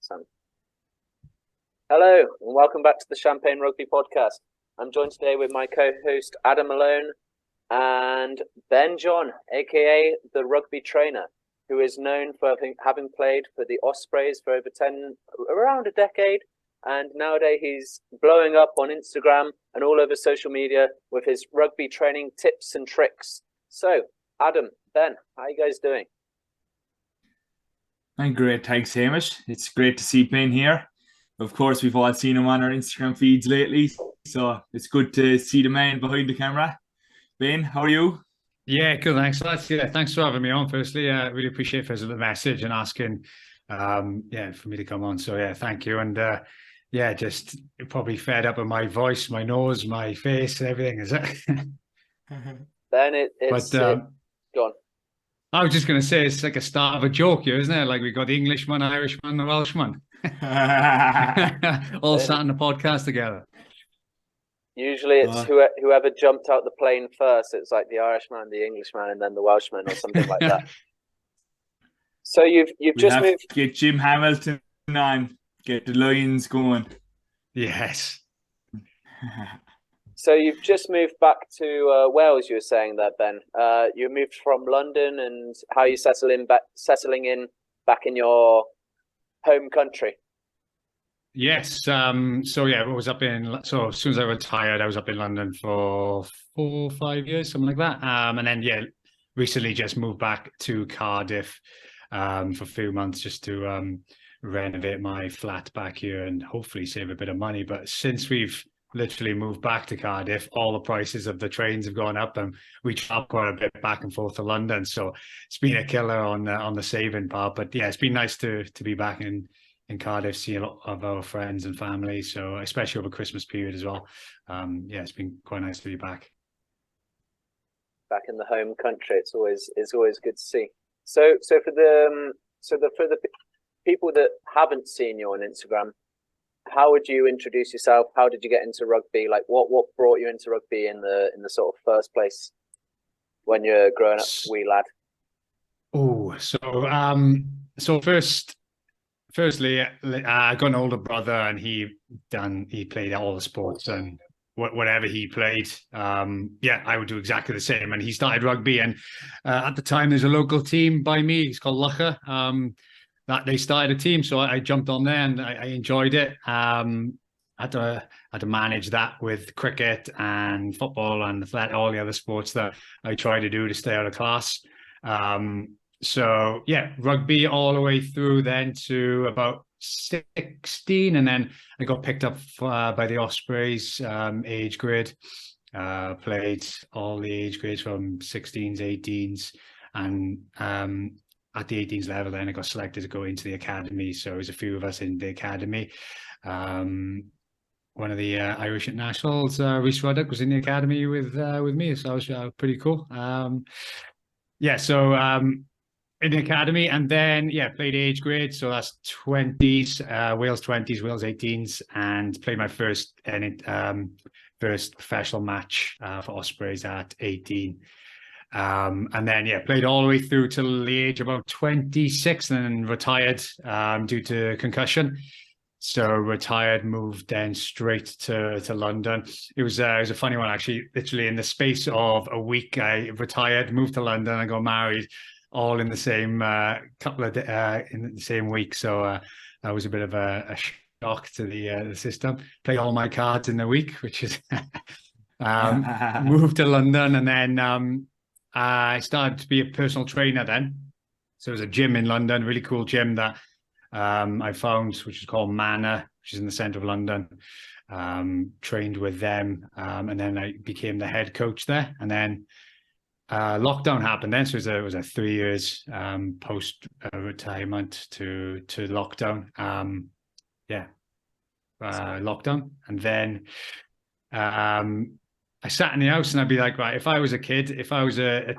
Sam. Hello, and welcome back to the Champagne Rugby Podcast. I'm joined today with my co-host Adam Malone and Ben John, aka the Rugby Trainer, who is known for having played for the Ospreys for around a decade, and nowadays he's blowing up on Instagram and all over social media with his rugby training tips and tricks. So, Adam, Ben, how are you guys doing? I'm great, thanks, Hamish. It's great to see Ben here. Of course, we've all seen him on our Instagram feeds lately, so it's good to see the man behind the camera. Ben, how are you? Yeah, good. Thanks, lads. Yeah, thanks for having me on. Firstly, I really appreciate the message and asking, for me to come on. So yeah, thank you. And just probably fed up with my voice, my nose, my face, and everything. Is it? Ben, go on. I was just going to say it's like a start of a joke here, isn't it? Like we got the Englishman, Irishman, the Welshman, all sat on the podcast together. Usually it's whoever jumped out the plane first. It's like the Irishman, the Englishman, and then the Welshman, or something like that. So you've just moved. Get Jim Hamilton on. Get the Lions going. Yes. So you've just moved back to Wales. You were saying that, Ben. You moved from London, and how are you settling in back in your home country? Yes. I was up in. So as soon as I retired, I was up in London for 4 or 5 years, something like that. And then recently just moved back to Cardiff for a few months just to renovate my flat back here and hopefully save a bit of money. But since we've literally moved back to Cardiff, all the prices of the trains have gone up, and we travel quite a bit back and forth to London. So it's been a killer on the saving part. But yeah, it's been nice to be back in Cardiff, see a lot of our friends and family. So especially over Christmas period as well. It's been quite nice to be back. Back in the home country, it's always good to see. So for the people that haven't seen you on Instagram, how would you introduce yourself? How did you get into rugby? Like what brought you into rugby in the sort of first place when you're growing up, wee lad? Firstly, I got an older brother, and he played all the sports, and whatever he played, I would do exactly the same. And he started rugby, and at the time there's a local team by me. It's called Loughor. That they started a team, so I jumped on there and I enjoyed it. I had to manage that with cricket and football and all the other sports that I try to do to stay out of class. Rugby all the way through then to about 16, and then I got picked up by the Ospreys age grade. Played all the age grades from 16s, 18s, and at the 18s level, then I got selected to go into the academy. So there's a few of us in the academy. One of the Irish internationals, Rhys Ruddock, was in the academy with me, so that was pretty cool. In the academy, and then played age grade, so that's 20s, Wales 20s, Wales 18s, and played my first professional match for Ospreys at 18. And then played all the way through till the age of about 26, and then retired due to concussion. So retired, moved then straight to London. It was a funny one, actually. Literally in the space of a week, I retired, moved to London, and got married, all in the same in the same week. So that was a bit of a shock to the system. Played all my cards in the week, which is moved to London, and then I started to be a personal trainer then. So there's a gym in London, really cool gym that I found, which is called Manor, which is in the centre of London. Trained with them, and then I became the head coach there. And then lockdown happened then, so it was a 3 years post retirement to lockdown. Lockdown, and then I sat in the house, and I'd be like, right, if I was a kid, if I was a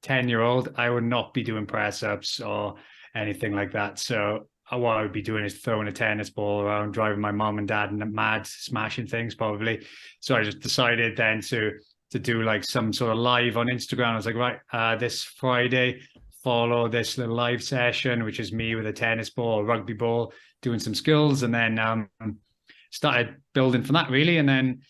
10-year-old, I would not be doing press ups or anything like that. So what I would be doing is throwing a tennis ball around, driving my mom and dad mad, smashing things probably. So I just decided then to do like some sort of live on Instagram. I was like, right, this Friday, follow this little live session, which is me with a tennis ball, a rugby ball, doing some skills, and then started building from that really. And then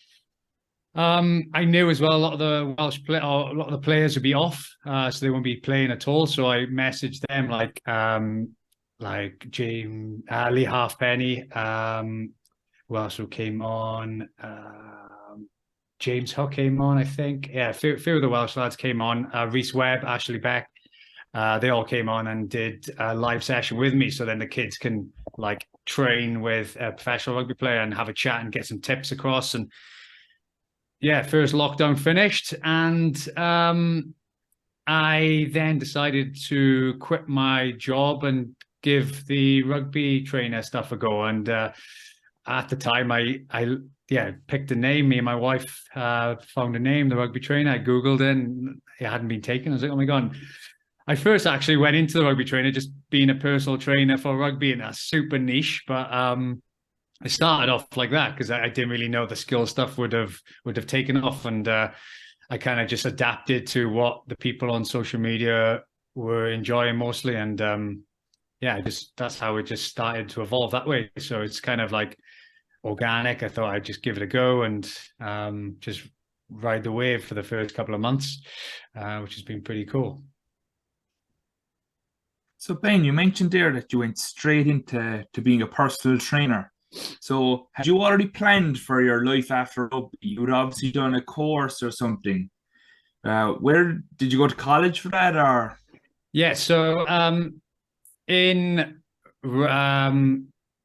I knew as well a lot of the a lot of the players would be off, so they won't be playing at all. So I messaged them like James Lee Halfpenny, who else who came on? James Hook came on, I think. Yeah, a few of the Welsh lads came on. Rhys Webb, Ashley Beck, they all came on and did a live session with me. So then the kids can like train with a professional rugby player and have a chat and get some tips across. And yeah, first lockdown finished, and I then decided to quit my job and give the rugby trainer stuff a go. And at the time, I picked a name. Me and my wife found a name, the Rugby Trainer. I Googled it, and it hadn't been taken. I was like, oh my God. I first actually went into the Rugby Trainer just being a personal trainer for rugby, and that's super niche. But I started off like that because I didn't really know the skill stuff would have taken off. And I kind of just adapted to what the people on social media were enjoying mostly. And that's how it just started to evolve that way. So it's kind of like organic. I thought I'd just give it a go and just ride the wave for the first couple of months, which has been pretty cool. So Ben, you mentioned there that you went straight into being a personal trainer. So had you already planned for your life after rugby? You would obviously done a course or something. Where did you go to college for that, or? Yeah, so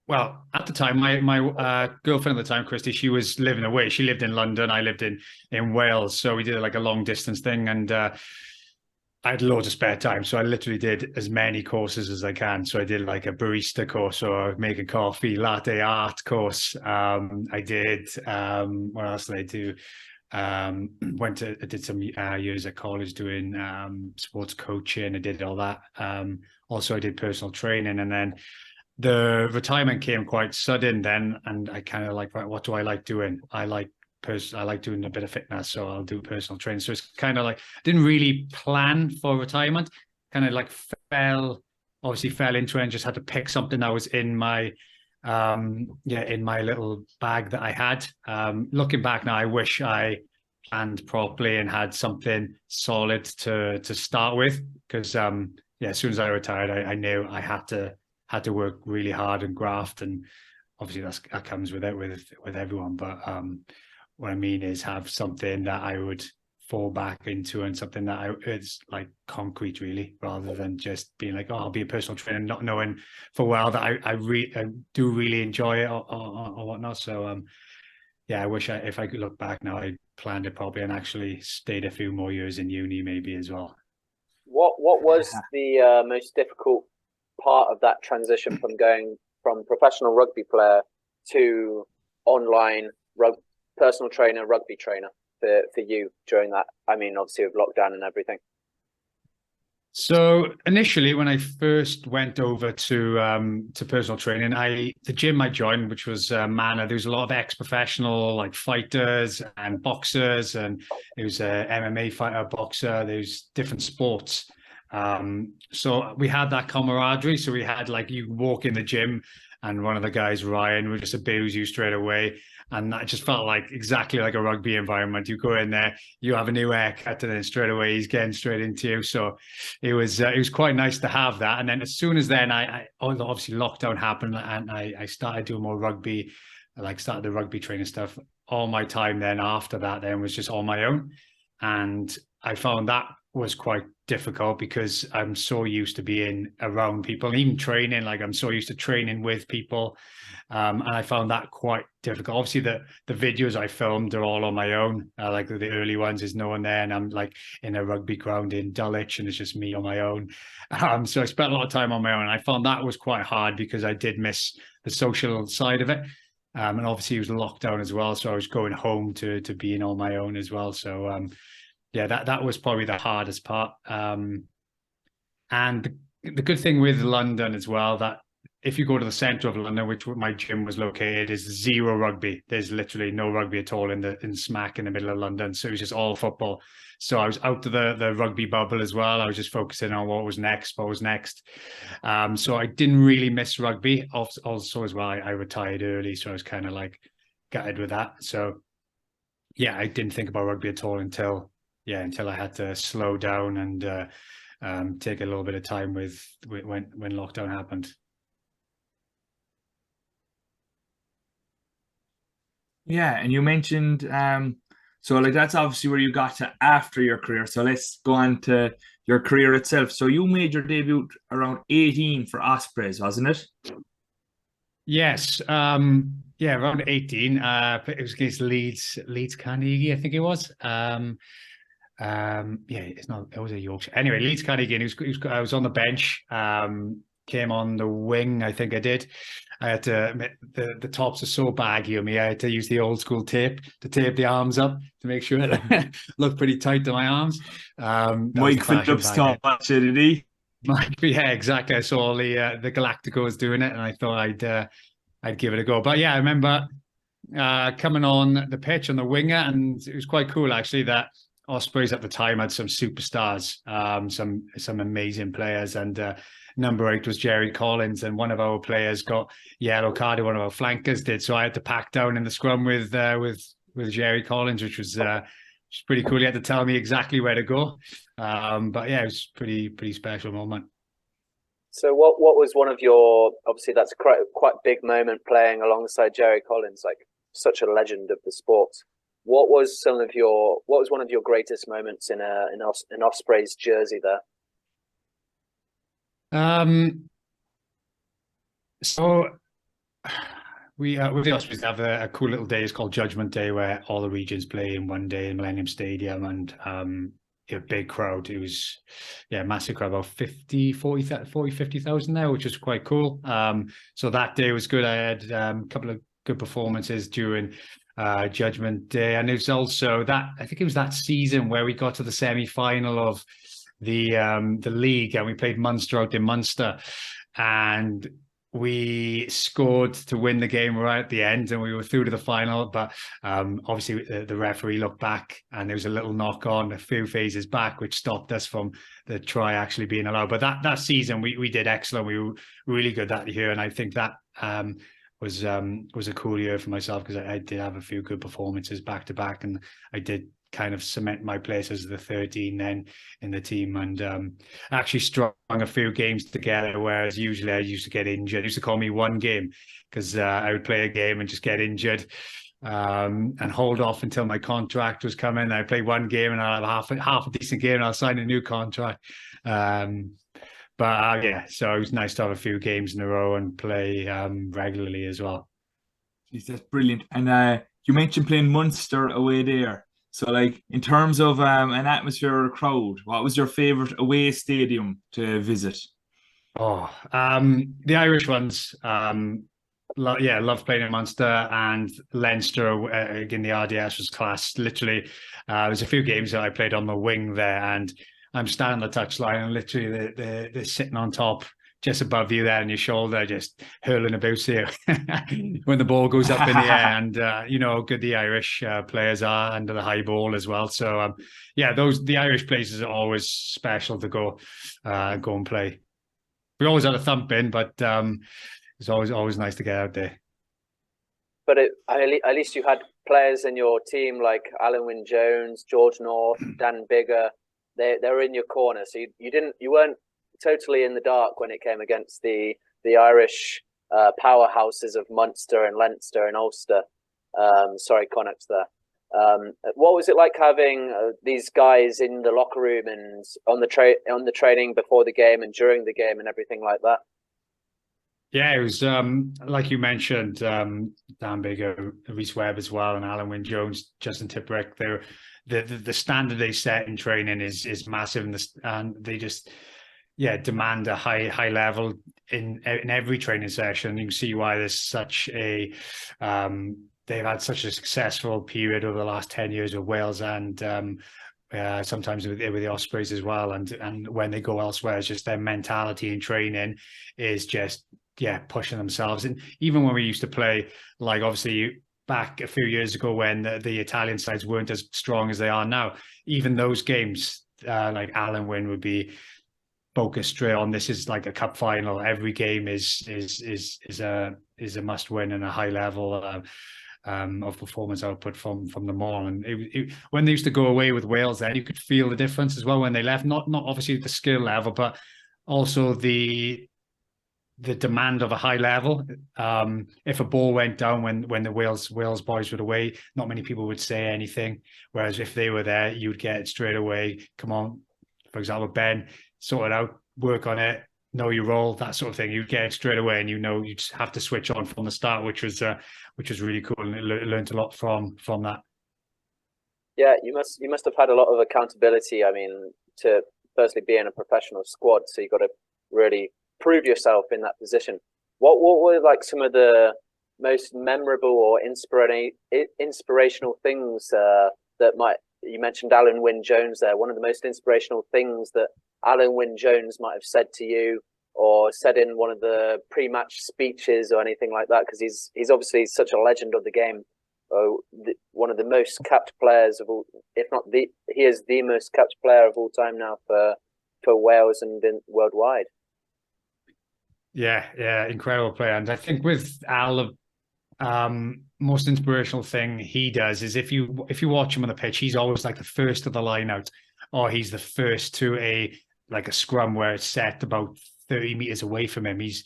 well, at the time, my girlfriend at the time, Christy, she was living away. She lived in London. I lived in Wales. So we did like a long distance thing, and I had loads of spare time. So I literally did as many courses as I can. So I did like a barista course or make a coffee, latte art course. I did, what else did I do? I did some years at college doing sports coaching. I did all that. Also, I did personal training, and then the retirement came quite sudden then, and I kind of like, right, what do I like doing? I like doing a bit of fitness, so I'll do personal training. So it's kind of like, didn't really plan for retirement, kind of like fell into it and just had to pick something that was in my in my little bag that I had. Looking back now, I wish I planned properly and had something solid to start with, because as soon as I retired, I knew I had to work really hard and graft, and obviously that comes with it with everyone. But what I mean is have something that I would fall back into, and something that it's like concrete really, rather than just being like, oh, I'll be a personal trainer, not knowing for well that I do really enjoy it or whatnot. So I wish if I could look back now, I planned it properly and actually stayed a few more years in uni maybe as well. What was the most difficult part of that transition from going from professional rugby player to online personal trainer, rugby trainer for you during that? I mean, obviously with lockdown and everything. So initially, when I first went over to personal training, the gym I joined, which was Manor, there was a lot of ex-professional like fighters and boxers, and there was a MMA fighter, boxer. There's different sports. So we had that camaraderie. So we had like, you walk in the gym and one of the guys, Ryan, would just abuse you straight away. And that just felt like exactly like a rugby environment. You go in there, you have a new haircut, and then straight away he's getting straight into you. So it was quite nice to have that. And then as soon as then obviously lockdown happened, and I started doing more rugby, like started the rugby training stuff. All my time then after that then was just on my own. And I found that was quite difficult because I'm so used to being around people, and even training, like I'm so used to training with people. And I found that quite difficult. Obviously the videos I filmed are all on my own. Like the early ones, is no one there, and I'm like in a rugby ground in Dulwich, and it's just me on my own. So I spent a lot of time on my own, and I found that was quite hard because I did miss the social side of it. And obviously it was lockdown as well, so I was going home to being on my own as well. So that was probably the hardest part. And the good thing with London as well, that if you go to the centre of London, which my gym was located, is zero rugby. There's literally no rugby at all in smack in the middle of London. So it was just all football. So I was out of the rugby bubble as well. I was just focusing on what was next. So I didn't really miss rugby. Also as well, I retired early, so I was kind of like gutted with that. So yeah, I didn't think about rugby at all until I had to slow down and take a little bit of time when lockdown happened. Yeah, and you mentioned so like that's obviously where you got to after your career. So let's go on to your career itself. So you made your debut around 18 for Ospreys, wasn't it? Yes. Around 18. It was against Leeds Carnegie, I think it was. It was a Yorkshire. Anyway, Leeds Carnegie, and I was on the bench. Came on the wing, I think I did. I had to admit the tops are so baggy on me. I had to use the old school tape to tape the arms up to make sure it looked pretty tight to my arms. Mike Phillips taught it, did he? Yeah, exactly. I saw the Galacticos doing it, and I thought I'd give it a go. But yeah, I remember coming on the pitch on the winger, and it was quite cool actually that Ospreys at the time had some superstars, some amazing players, and number 8 was Jerry Collins, and one of our players got yellow carded, one of our flankers did. So I had to pack down in the scrum with Jerry Collins, which was pretty cool. He had to tell me exactly where to go. But yeah, it was pretty special moment. So what was one of your, obviously that's quite big moment playing alongside Jerry Collins, like such a legend of the sport. What was one of your greatest moments in an Ospreys jersey there? So we with the Ospreys have a cool little day. It's called Judgment Day, where all the regions play in one day in Millennium Stadium, and a big crowd. It was massive crowd, about 50,000 there, which was quite cool. So that day was good. I had a couple of good performances during Judgment Day, and it was also I think it was that season where we got to the semi-final of the league, and we played Munster out in Munster, and we scored to win the game right at the end, and we were through to the final. But obviously the referee looked back, and there was a little knock on a few phases back, which stopped us from the try actually being allowed. But that season we did excellent. We were really good that year, and I think that was a cool year for myself, because I did have a few good performances back to back, and I did kind of cement my place as the 13 then in the team, and actually strung a few games together, whereas usually I used to get injured. They used to call me one game, because I would play a game and just get injured and hold off until my contract was coming. I'd play one game and I'll have half a decent game and I'll sign a new contract. So it was nice to have a few games in a row and play regularly as well. Jeez, that's brilliant. And you mentioned playing Munster away there. So, like, in terms of an atmosphere or a crowd, what was your favourite away stadium to visit? Oh, the Irish ones. Love playing in Munster, and Leinster again. The RDS was class. Literally, there's a few games that I played on the wing there, and I'm standing on the touchline, and literally they're sitting on top, just above you there on your shoulder, just hurling about here when the ball goes up in the air. And you know how good the Irish players are under the high ball as well. So the Irish places are always special to go and play. We always had a thumping, but it's always nice to get out there. But at least you had players in your team like Alan Wynne-Jones, George North, Dan Bigger. They were in your corner, so you weren't totally in the dark when it came against the Irish powerhouses of Munster and Leinster and Ulster. Connacht there. What was it like having these guys in the locker room and on the training before the game and during the game and everything like that? Yeah, it was like you mentioned, Dan Bigger, Rhys Webb as well, and Alan Wynne-Jones, Justin Tipuric. The standard they set in training is massive, and they just demand a high level in every training session. You can see why there's such a they've had such a successful period over the last 10 years with Wales, and sometimes with the Ospreys as well. And when they go elsewhere, it's just their mentality in training is just pushing themselves. And even when we used to play, like obviously back a few years ago when the Italian sides weren't as strong as they are now, even those games, like Alan Wynne would be focused straight on, this is like a cup final. Every game is a must win and a high level of performance output from them all. And when they used to go away with Wales, then you could feel the difference as well when they left. Not obviously the skill level, but also the demand of a high level. If a ball went down when the Wales boys were away, not many people would say anything. Whereas if they were there, you'd get it straight away. Come on, for example, Ben, sort it out, work on it, know your role, that sort of thing. You'd get it straight away, and you just have to switch on from the start, which was really cool, and learned a lot from that. Yeah, you must have had a lot of accountability. I mean, to firstly be in a professional squad, so you got to really prove yourself in that position. What were like some of the most memorable or inspirational things you mentioned Alan Wynne Jones there. One of the most inspirational things that Alan Wynne Jones might have said to you, or said in one of the pre-match speeches or anything like that, because he's obviously such a legend of the game. One of the most capped players of all, if not he is the most capped player of all time now for Wales and worldwide. Yeah, incredible player. And I think with Al, most inspirational thing he does is if you watch him on the pitch, he's always like the first of the line out, or he's the first to a scrum where it's set about 30 meters away from him. He's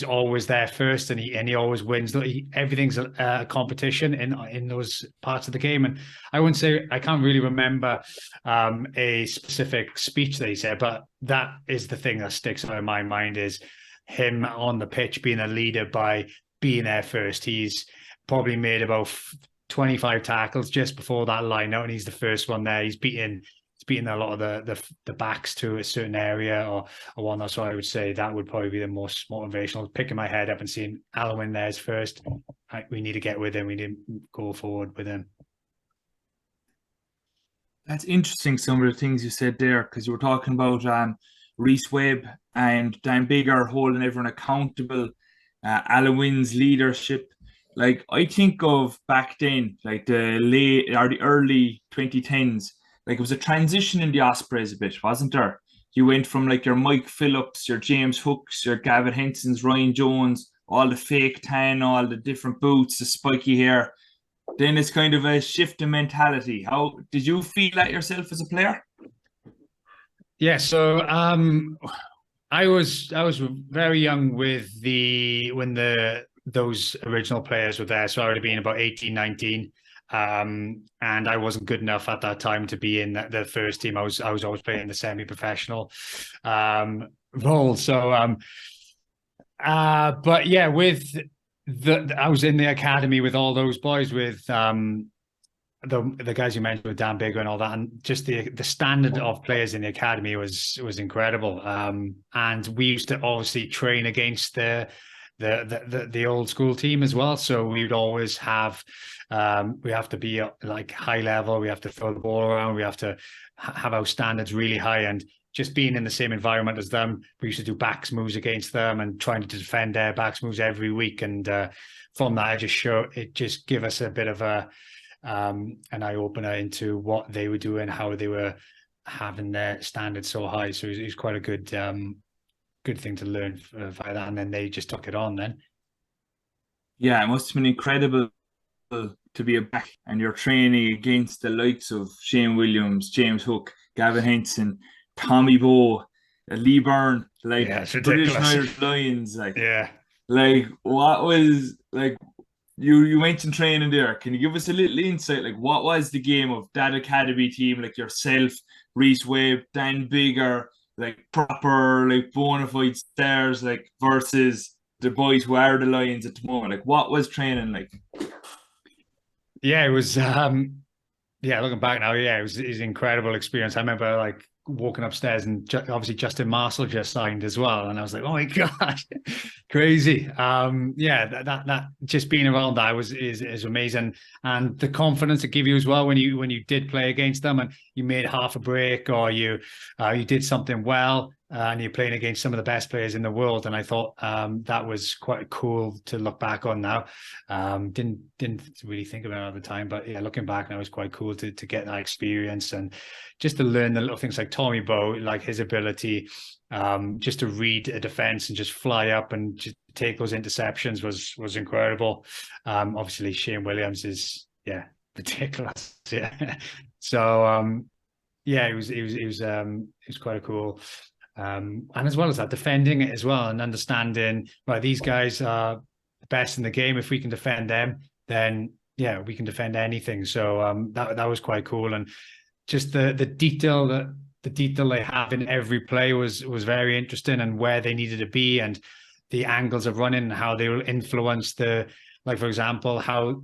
always there first, and he always wins. Everything's a competition in those parts of the game. And I wouldn't say, I can't really remember a specific speech that he said, but that is the thing that sticks out in my mind, is him on the pitch being a leader by being there first. He's probably made about 25 tackles just before that line out, and he's the first one there. He's beating a lot of the backs to a certain area or whatnot. So I would say that would probably be the most motivational, picking my head up and seeing Alan Wynne there's first. We need to get with him. We need to go forward with him. That's interesting, some of the things you said there, because you were talking about Rhys Webb and Dan Biggar holding everyone accountable, Alan Wynne's leadership. Like, I think of back then, like the late or the early 2010s, like it was a transition in the Ospreys a bit, wasn't there? You went from like your Mike Phillips, your James Hooks, your Gavin Hensons, Ryan Jones, all the fake tan, all the different boots, the spiky hair. Then it's kind of a shift in mentality. How did you feel that yourself as a player? Yeah, so I was very young when those original players were there. So I would have been about 18, 19. And I wasn't good enough at that time to be in the first team. I was always playing the semi-professional role. So but yeah, I was in the academy with all those boys, with the guys you mentioned with Dan Biggar and all that, and just the standard of players in the academy was incredible. And we used to obviously train against the old school team as well. So we would always have we have to be like high level. We have to throw the ball around. We have to have our standards really high. And just being in the same environment as them, we used to do backs moves against them and trying to defend their backs moves every week. And from that, it just give us a bit of an eye opener into what they were doing, how they were having their standards so high. So it was quite a good thing to learn via that. And then they just took it on then. Yeah, it must have been incredible to be a back and you're training against the likes of Shane Williams, James Hook, Gavin Henson, Tommy Bowe, Lee Byrne, like British and Irish Lions. Like what was, like, you mentioned training there. Can you give us a little insight? Like, what was the game of that academy team, like yourself, Rhys Webb, Dan Biggar, like proper, like bona fide stars, like versus the boys who are the Lions at the moment? Like, what was training like? Yeah, it was looking back now, it was an incredible experience. I remember like walking upstairs and obviously Justin Marshall just signed as well, and I was like, oh my gosh, crazy. That just being around that is amazing, and the confidence it gives you as well when you did play against them and you made half a break or you did something well. and you're playing against some of the best players in the world. And I thought that was quite cool to look back on now. Didn't really think about it at the time, but yeah, looking back now, it was quite cool to get that experience and just to learn the little things like Tommy Bowe, like his ability just to read a defense and just fly up and just take those interceptions was incredible. Obviously Shane Williams is ridiculous. Yeah. So yeah, it was quite cool. And as well as that, defending it as well and understanding, right, these guys are the best in the game. If we can defend them, then yeah, we can defend anything. So that was quite cool. And just the detail they have in every play was very interesting, and where they needed to be and the angles of running and how they will influence like, for example, how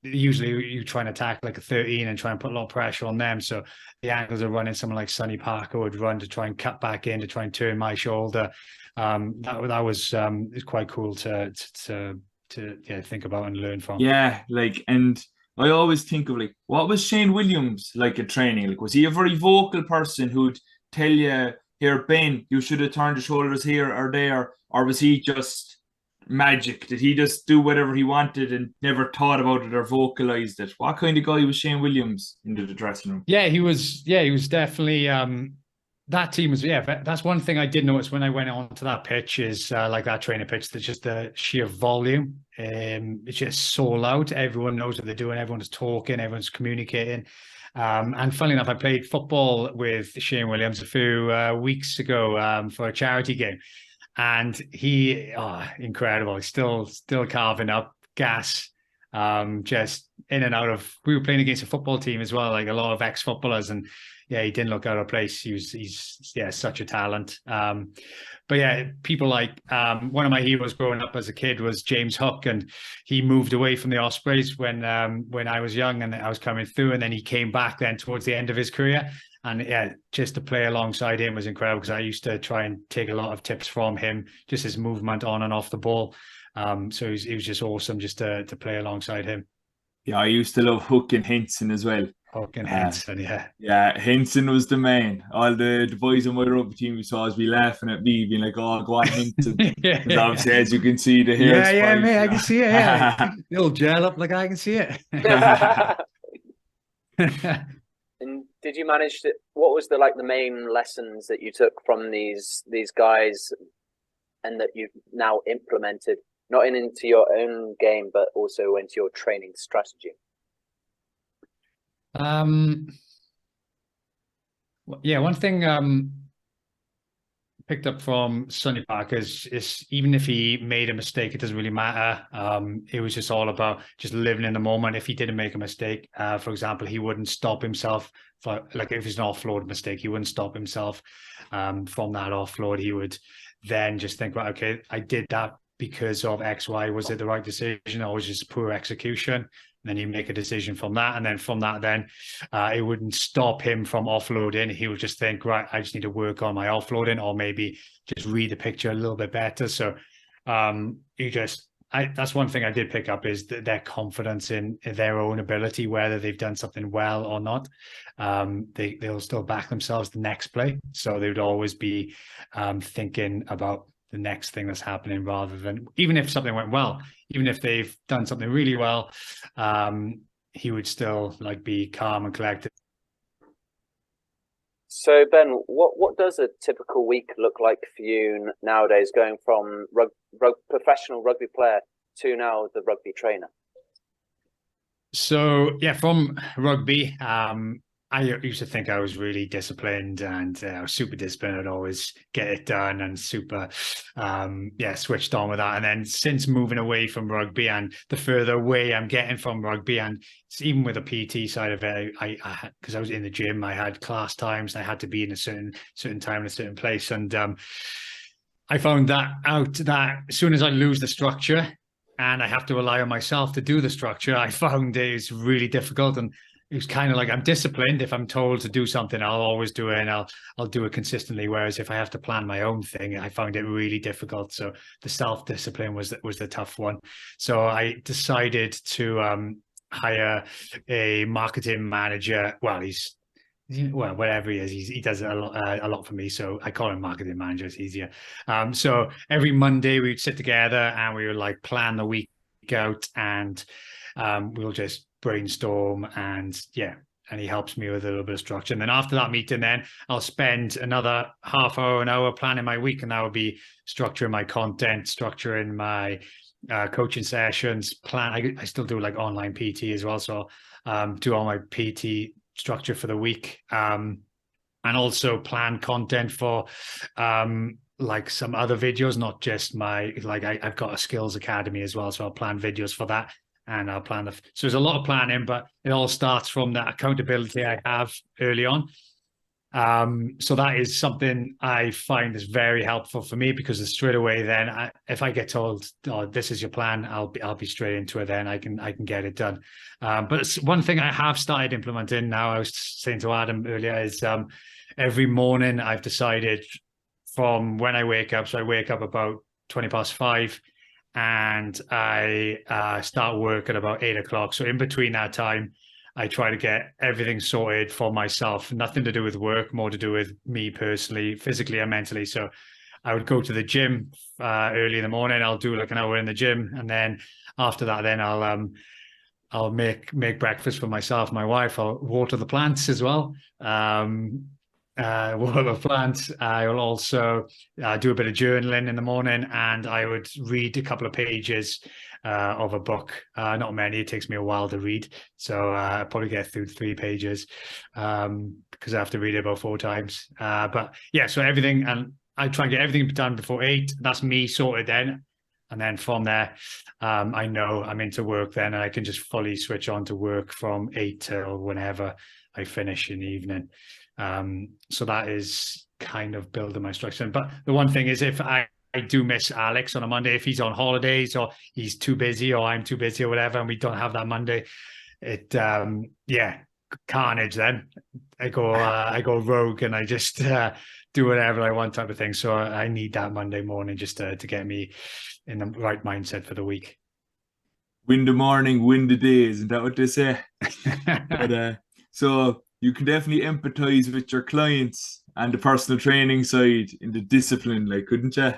usually you try and attack like a 13 and try and put a lot of pressure on them. So the angles of running, someone like Sonny Parker would run to try and cut back in to try and turn my shoulder. That was quite cool to think about and learn from. Yeah, like, and I always think of like, what was Shane Williams like at training? Like, was he a very vocal person who'd tell you, here, Ben, you should have turned your shoulders here or there, or was he just magic? Did he just do whatever he wanted and never thought about it or vocalized it? What kind of guy was Shane Williams into the dressing room? Yeah, he was definitely that team was, that's one thing I did notice when I went onto that pitch is like that training pitch, that's just the sheer volume. It's just so loud. Everyone knows what they're doing. Everyone's talking, everyone's communicating. And funnily enough, I played football with Shane Williams a few weeks ago for a charity game. And he, incredible. He's still carving up gas, just in and out of. We were playing against a football team as well, like a lot of ex-footballers, and yeah, he didn't look out of place. He's such a talent. But yeah, people like one of my heroes growing up as a kid was James Hook, and he moved away from the Ospreys when I was young and I was coming through, and then he came back then towards the end of his career. And yeah, just to play alongside him was incredible, because I used to try and take a lot of tips from him, just his movement on and off the ball. So it was just awesome just to play alongside him. Yeah, I used to love Hook and Henson as well. Hook and Henson, yeah. Yeah, Henson was the man. All the boys on my rugby team saw us be laughing at me, being like, oh, go on, Henson. Because obviously, as you can see, the hair. Yeah, mate, I can see it. Yeah. It'll gel up like I can see it. And did you manage to? What was the main lessons that you took from these guys, and that you've now implemented, not into your own game, but also into your training strategy? Yeah, one thing picked up from Sonny Parker is even if he made a mistake, it doesn't really matter. It was just all about just living in the moment. If he didn't make a mistake, for example, he wouldn't stop himself. Like if it's an offload mistake, he wouldn't stop himself from that offload. He would then just think, right, okay, I did that because of X, Y. Was it the right decision, or was it just poor execution? And then you make a decision from that. And then from that, it wouldn't stop him from offloading. He would just think, right, I just need to work on my offloading, or maybe just read the picture a little bit better. So that's one thing I did pick up, is their confidence in their own ability, whether they've done something well or not. They'll still back themselves the next play. So they would always be thinking about the next thing that's happening, rather than, even if something went well, even if they've done something really well, he would still be calm and collected. So Ben, what does a typical week look like for you nowadays, going from professional rugby player to now the rugby trainer? So yeah, from rugby, I used to think I was really disciplined and I was super disciplined. I'd always get it done and super, switched on with that. And then since moving away from rugby, and the further away I'm getting from rugby, and even with the PT side of it, I because I was in the gym, I had class times, and I had to be in a certain time in a certain place. And I found that out, that as soon as I lose the structure and I have to rely on myself to do the structure, I found it's really difficult. And it was kind of like, I'm disciplined. If I'm told to do something, I'll always do it, and I'll do it consistently. Whereas if I have to plan my own thing, I found it really difficult. So the self-discipline was the tough one. So I decided to hire a marketing manager. Well, he's well, whatever he is, he does a lot for me. So I call him marketing manager. It's easier. So every Monday we would sit together and we would like plan the week out, and we'll just brainstorm, and he helps me with a little bit of structure. And then after that meeting, then I'll spend another half hour, an hour planning my week, and that would be structuring my content, structuring my coaching sessions. I still do like online PT as well, so do all my PT structure for the week, and also plan content for like some other videos, not just I've got a skills academy as well, so I'll plan videos for that, and I'll plan so there's a lot of planning, but it all starts from that accountability I have early on. So that is something I find is very helpful for me, because straight away then if I get told, oh, this is your plan, I'll be straight into it. Then I can get it done. But it's one thing I have started implementing now, I was saying to Adam earlier, is every morning I've decided from when I wake up. So I wake up about 5:20, and I start work at about 8:00. So in between that time, I try to get everything sorted for myself. Nothing to do with work, more to do with me personally, physically and mentally. So I would go to the gym early in the morning. I'll do like an hour in the gym, and then after that, then I'll make breakfast for myself, my wife. I'll water the plants as well. Water the plants. I will also do a bit of journaling in the morning, and I would read a couple of pages of a book. Not many. It takes me a while to read, so I probably get through 3 pages because I have to read it about 4 times. But yeah, so everything, and I try and get everything done before 8. That's me sorted then. And then from there, I know I'm into work then, and I can just fully switch on to work from 8 till whenever I finish in the evening. So that is kind of building my structure. But the one thing is, if I do miss Alex on a Monday, if he's on holidays or he's too busy or I'm too busy or whatever, and we don't have that Monday, it carnage then. I go rogue, and I just do whatever I want type of thing. So I need that Monday morning just to get me in the right mindset for the week. Win the morning, win the day, isn't that what they say? But, so you can definitely empathize with your clients and the personal training side in the discipline, like, couldn't you?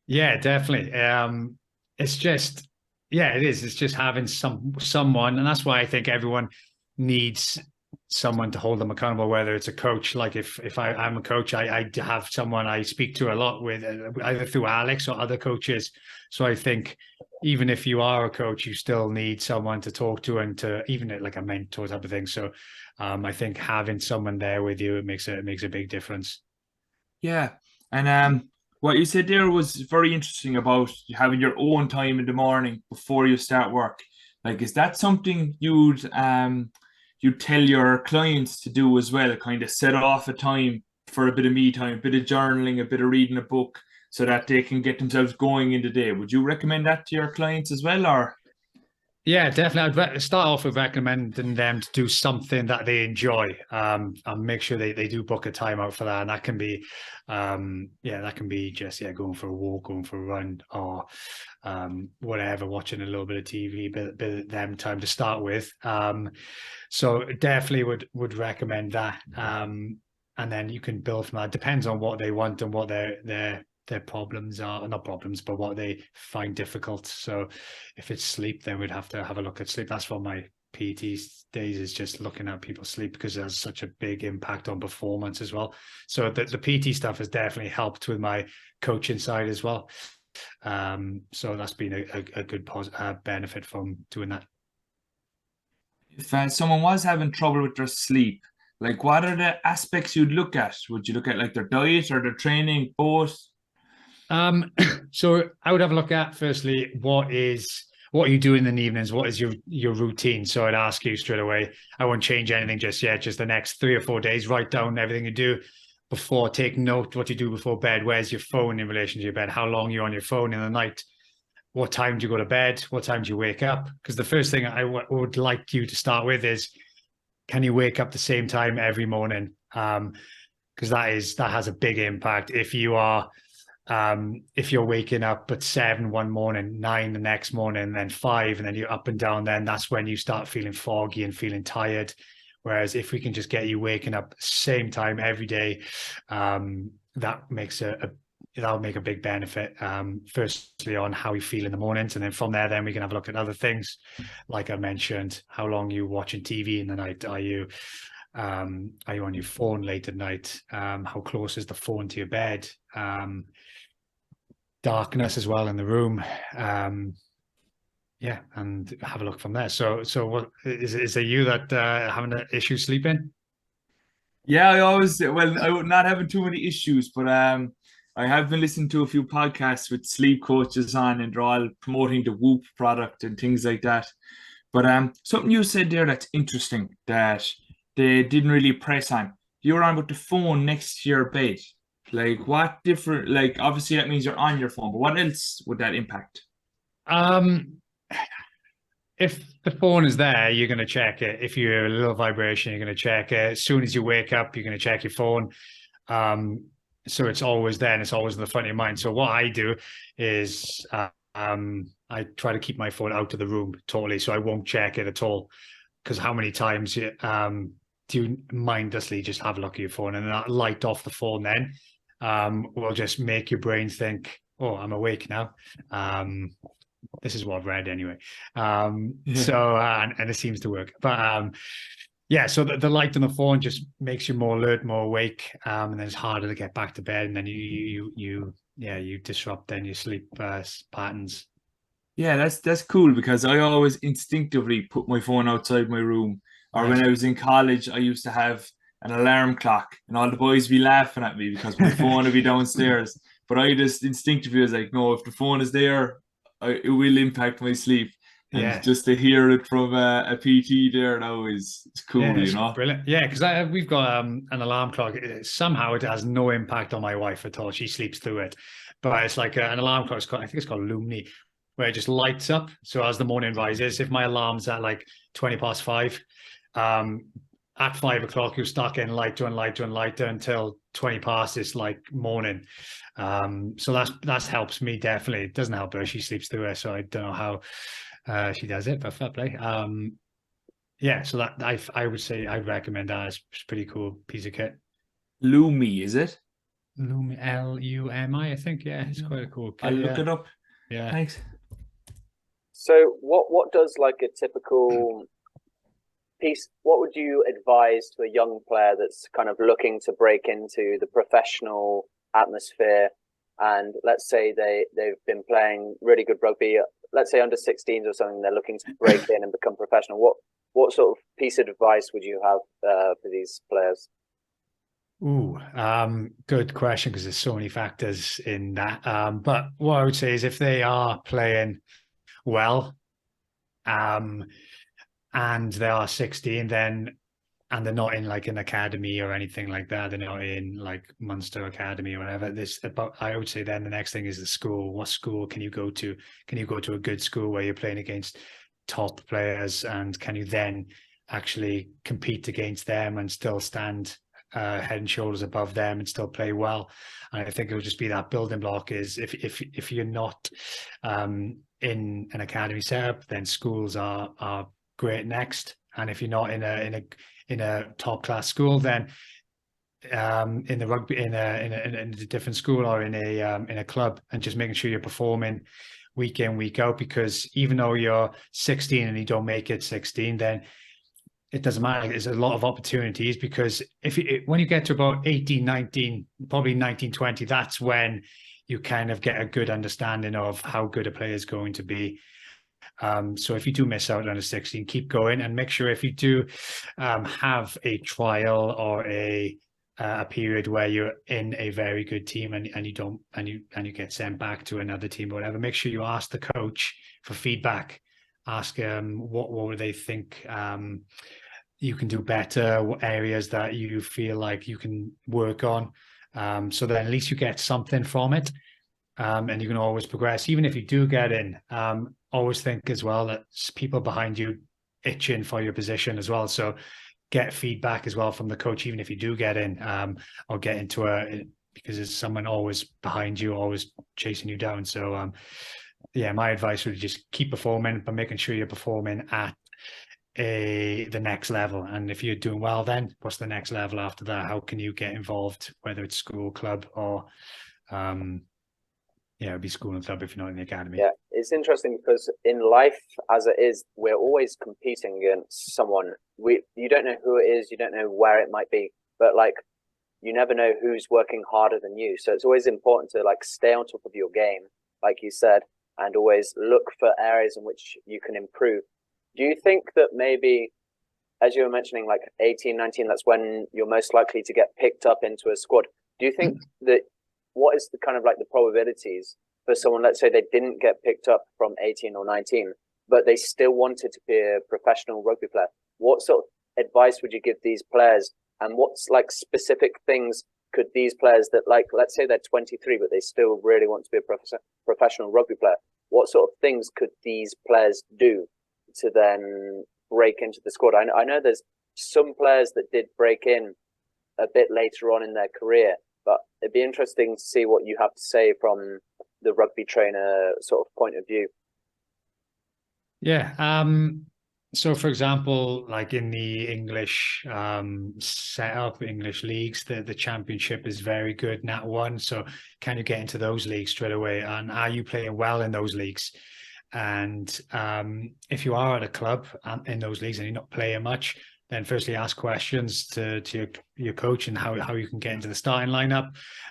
Yeah, definitely. It's just, it is. It's just having someone, and that's why I think everyone needs someone to hold them accountable, whether it's a coach. Like if I'm a coach, I have someone I speak to a lot with, either through Alex or other coaches. So I think even if you are a coach, you still need someone to talk to, and to even like a mentor type of thing. So I think having someone there with you, it makes a big difference. Yeah. And what you said there was very interesting about having your own time in the morning before you start work. Like, is that something you'd tell your clients to do as well? Kind of set off a time for a bit of me time, a bit of journaling, a bit of reading a book, so that they can get themselves going in the day. Would you recommend that to your clients as well, or? Yeah, definitely. I'd start off with recommending them to do something that they enjoy, and make sure they do book a time out for that. And that can be, just going for a walk, going for a run, or whatever, watching a little bit of TV, bit of them time to start with. So definitely would recommend that. And then you can build from that. Depends on what they want and what their problems are, not problems, but what they find difficult. So if it's sleep, then we'd have to have a look at sleep. That's what my PT days is, just looking at people's sleep, because there's such a big impact on performance as well. So the PT stuff has definitely helped with my coaching side as well. So that's been a good benefit from doing that. If someone was having trouble with their sleep, like, what are the aspects you'd look at? Would you look at like their diet or their training, both? So I would have a look at, firstly, what are you doing in the evenings? What is your routine? So I'd ask you straight away. I won't change anything just yet. Just the next 3 or 4 days, write down everything you do before. Take note what you do before bed. Where's your phone in relation to your bed? How long you're on your phone in the night? What time do you go to bed? What time do you wake up? Because the first thing I would like you to start with is, can you wake up the same time every morning? Because that has a big impact. If you're waking up at 7 one morning, 9 the next morning, and then 5, and then you're up and down, then that's when you start feeling foggy and feeling tired. Whereas if we can just get you waking up same time every day, that makes that'll make a big benefit. Firstly, on how you feel in the mornings, and then from there, then we can have a look at other things, like I mentioned, how long you watching TV in the night? Are you on your phone late at night? How close is the phone to your bed? Darkness as well in the room. Yeah, and have a look from there. So what is it you that having an issue sleeping? Yeah, I would not having too many issues, but I have been listening to a few podcasts with sleep coaches on, and they're all promoting the Whoop product and things like that. But something you said there that's interesting that they didn't really press on. You were on with the phone next to your bed. Like, what different? Like, obviously that means you're on your phone, but what else would that impact? If the phone is there, you're going to check it. If you hear a little vibration, you're going to check it. As soon as you wake up, you're going to check your phone. So it's always there, and it's always in the front of your mind. So what I do is I try to keep my phone out of the room totally, so I won't check it at all. Because how many times do you mindlessly just have a look at your phone, and that light off the phone then will just make your brain think, oh, I'm awake now. This is what I've read anyway. So and it seems to work. But yeah, so the light on the phone just makes you more alert, more awake, and then it's harder to get back to bed, and then you disrupt then your sleep patterns. Yeah, that's cool, because I always instinctively put my phone outside my room. Or when I was in college, I used to have an alarm clock, and all the boys would be laughing at me because my phone would be downstairs. But I just instinctively was like, no, if the phone is there, it will impact my sleep. And just to hear it from a PT there now it's cool, you know. Brilliant. Yeah, because we've got an alarm clock. Somehow it has no impact on my wife at all. She sleeps through it. But it's like an alarm clock. I think it's called Lumni, where it just lights up. So as the morning rises, if my alarm's at like 20 past 5, at 5 o'clock, you'll start getting lighter and lighter and lighter until 20 past is like morning. So that helps me definitely. It doesn't help her. She sleeps through it. So I don't know how she does it, but fair play. Yeah, so that I would say I'd recommend that. It's a pretty cool piece of kit. Lumi, is it? Lumi, Lumi, I think. Yeah, it's quite a cool kit. I'll look it up. Yeah. Thanks. So what does like a typical piece, what would you advise to a young player that's kind of looking to break into the professional atmosphere, and let's say they've been playing really good rugby, let's say under 16s or something, they're looking to break in and become professional. What sort of piece of advice would you have for these players? Ooh, good question, because there's so many factors in that. But what I would say is if they are playing well, and they are 16, then, and they're not in like an academy or anything like that, they're not in like Munster Academy or whatever. I would say then the next thing is the school. What school can you go to? Can you go to a good school where you're playing against top players, and can you then actually compete against them and still stand head and shoulders above them and still play well? And I think it would just be that building block is if you're not in an academy setup, then schools are great next. And if you're not in a top class school, then in the rugby in a different school or in a club, and just making sure you're performing week in, week out. Because even though you're 16 and you don't make it 16, then it doesn't matter. There's a lot of opportunities, because when you get to about 18, 19, probably 19, 20, that's when you kind of get a good understanding of how good a player is going to be. So if you do miss out under 16, keep going, and make sure if you do have a trial or a period where you're in a very good team and you get sent back to another team or whatever, make sure you ask the coach for feedback. Ask what would they think you can do better, what areas that you feel like you can work on, so that at least you get something from it, and you can always progress. Even if you do get in, always think as well that people behind you itching for your position as well. So get feedback as well from the coach, even if you do get in, or get into because there's someone always behind you, always chasing you down. So yeah, my advice would just keep performing, but making sure you're performing at the next level? And if you're doing well, then what's the next level after that? How can you get involved, whether it's school, club, or it'd be school and club if you're not in the academy. Yeah, it's interesting because in life as it is, we're always competing against someone. You don't know who it is, you don't know where it might be, but like you never know who's working harder than you. So it's always important to like stay on top of your game, like you said, and always look for areas in which you can improve. Do you think that maybe, as you were mentioning, like 18, 19, that's when you're most likely to get picked up into a squad? Do you think that what is the kind of like the probabilities for someone, let's say they didn't get picked up from 18 or 19, but they still wanted to be a professional rugby player? What sort of advice would you give these players? And what's like specific things could these players that, like, let's say they're 23, but they still really want to be a professional rugby player, what sort of things could these players do to then break into the squad? I know there's some players that did break in a bit later on in their career, but it'd be interesting to see what you have to say from the rugby trainer sort of point of view. Yeah. So, for example, like in the English setup, English leagues, the championship is very good in that one. So can you get into those leagues straight away? And are you playing well in those leagues? And if you are at a club in those leagues and you're not playing much, then firstly ask questions to your coach and how you can get into the starting lineup.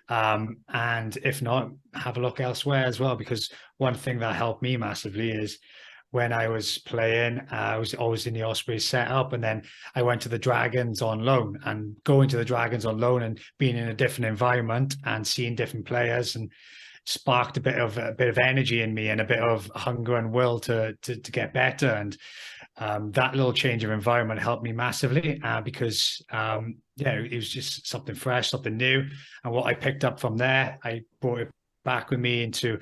And if not, have a look elsewhere as well, because one thing that helped me massively is when I was playing, I was always in the Ospreys setup, and then I went to the Dragons on loan. And going to the Dragons on loan and being in a different environment and seeing different players and sparked a bit of energy in me and a bit of hunger and will to get better. And that little change of environment helped me massively because it was just something fresh, something new. And what I picked up from there, I brought it back with me into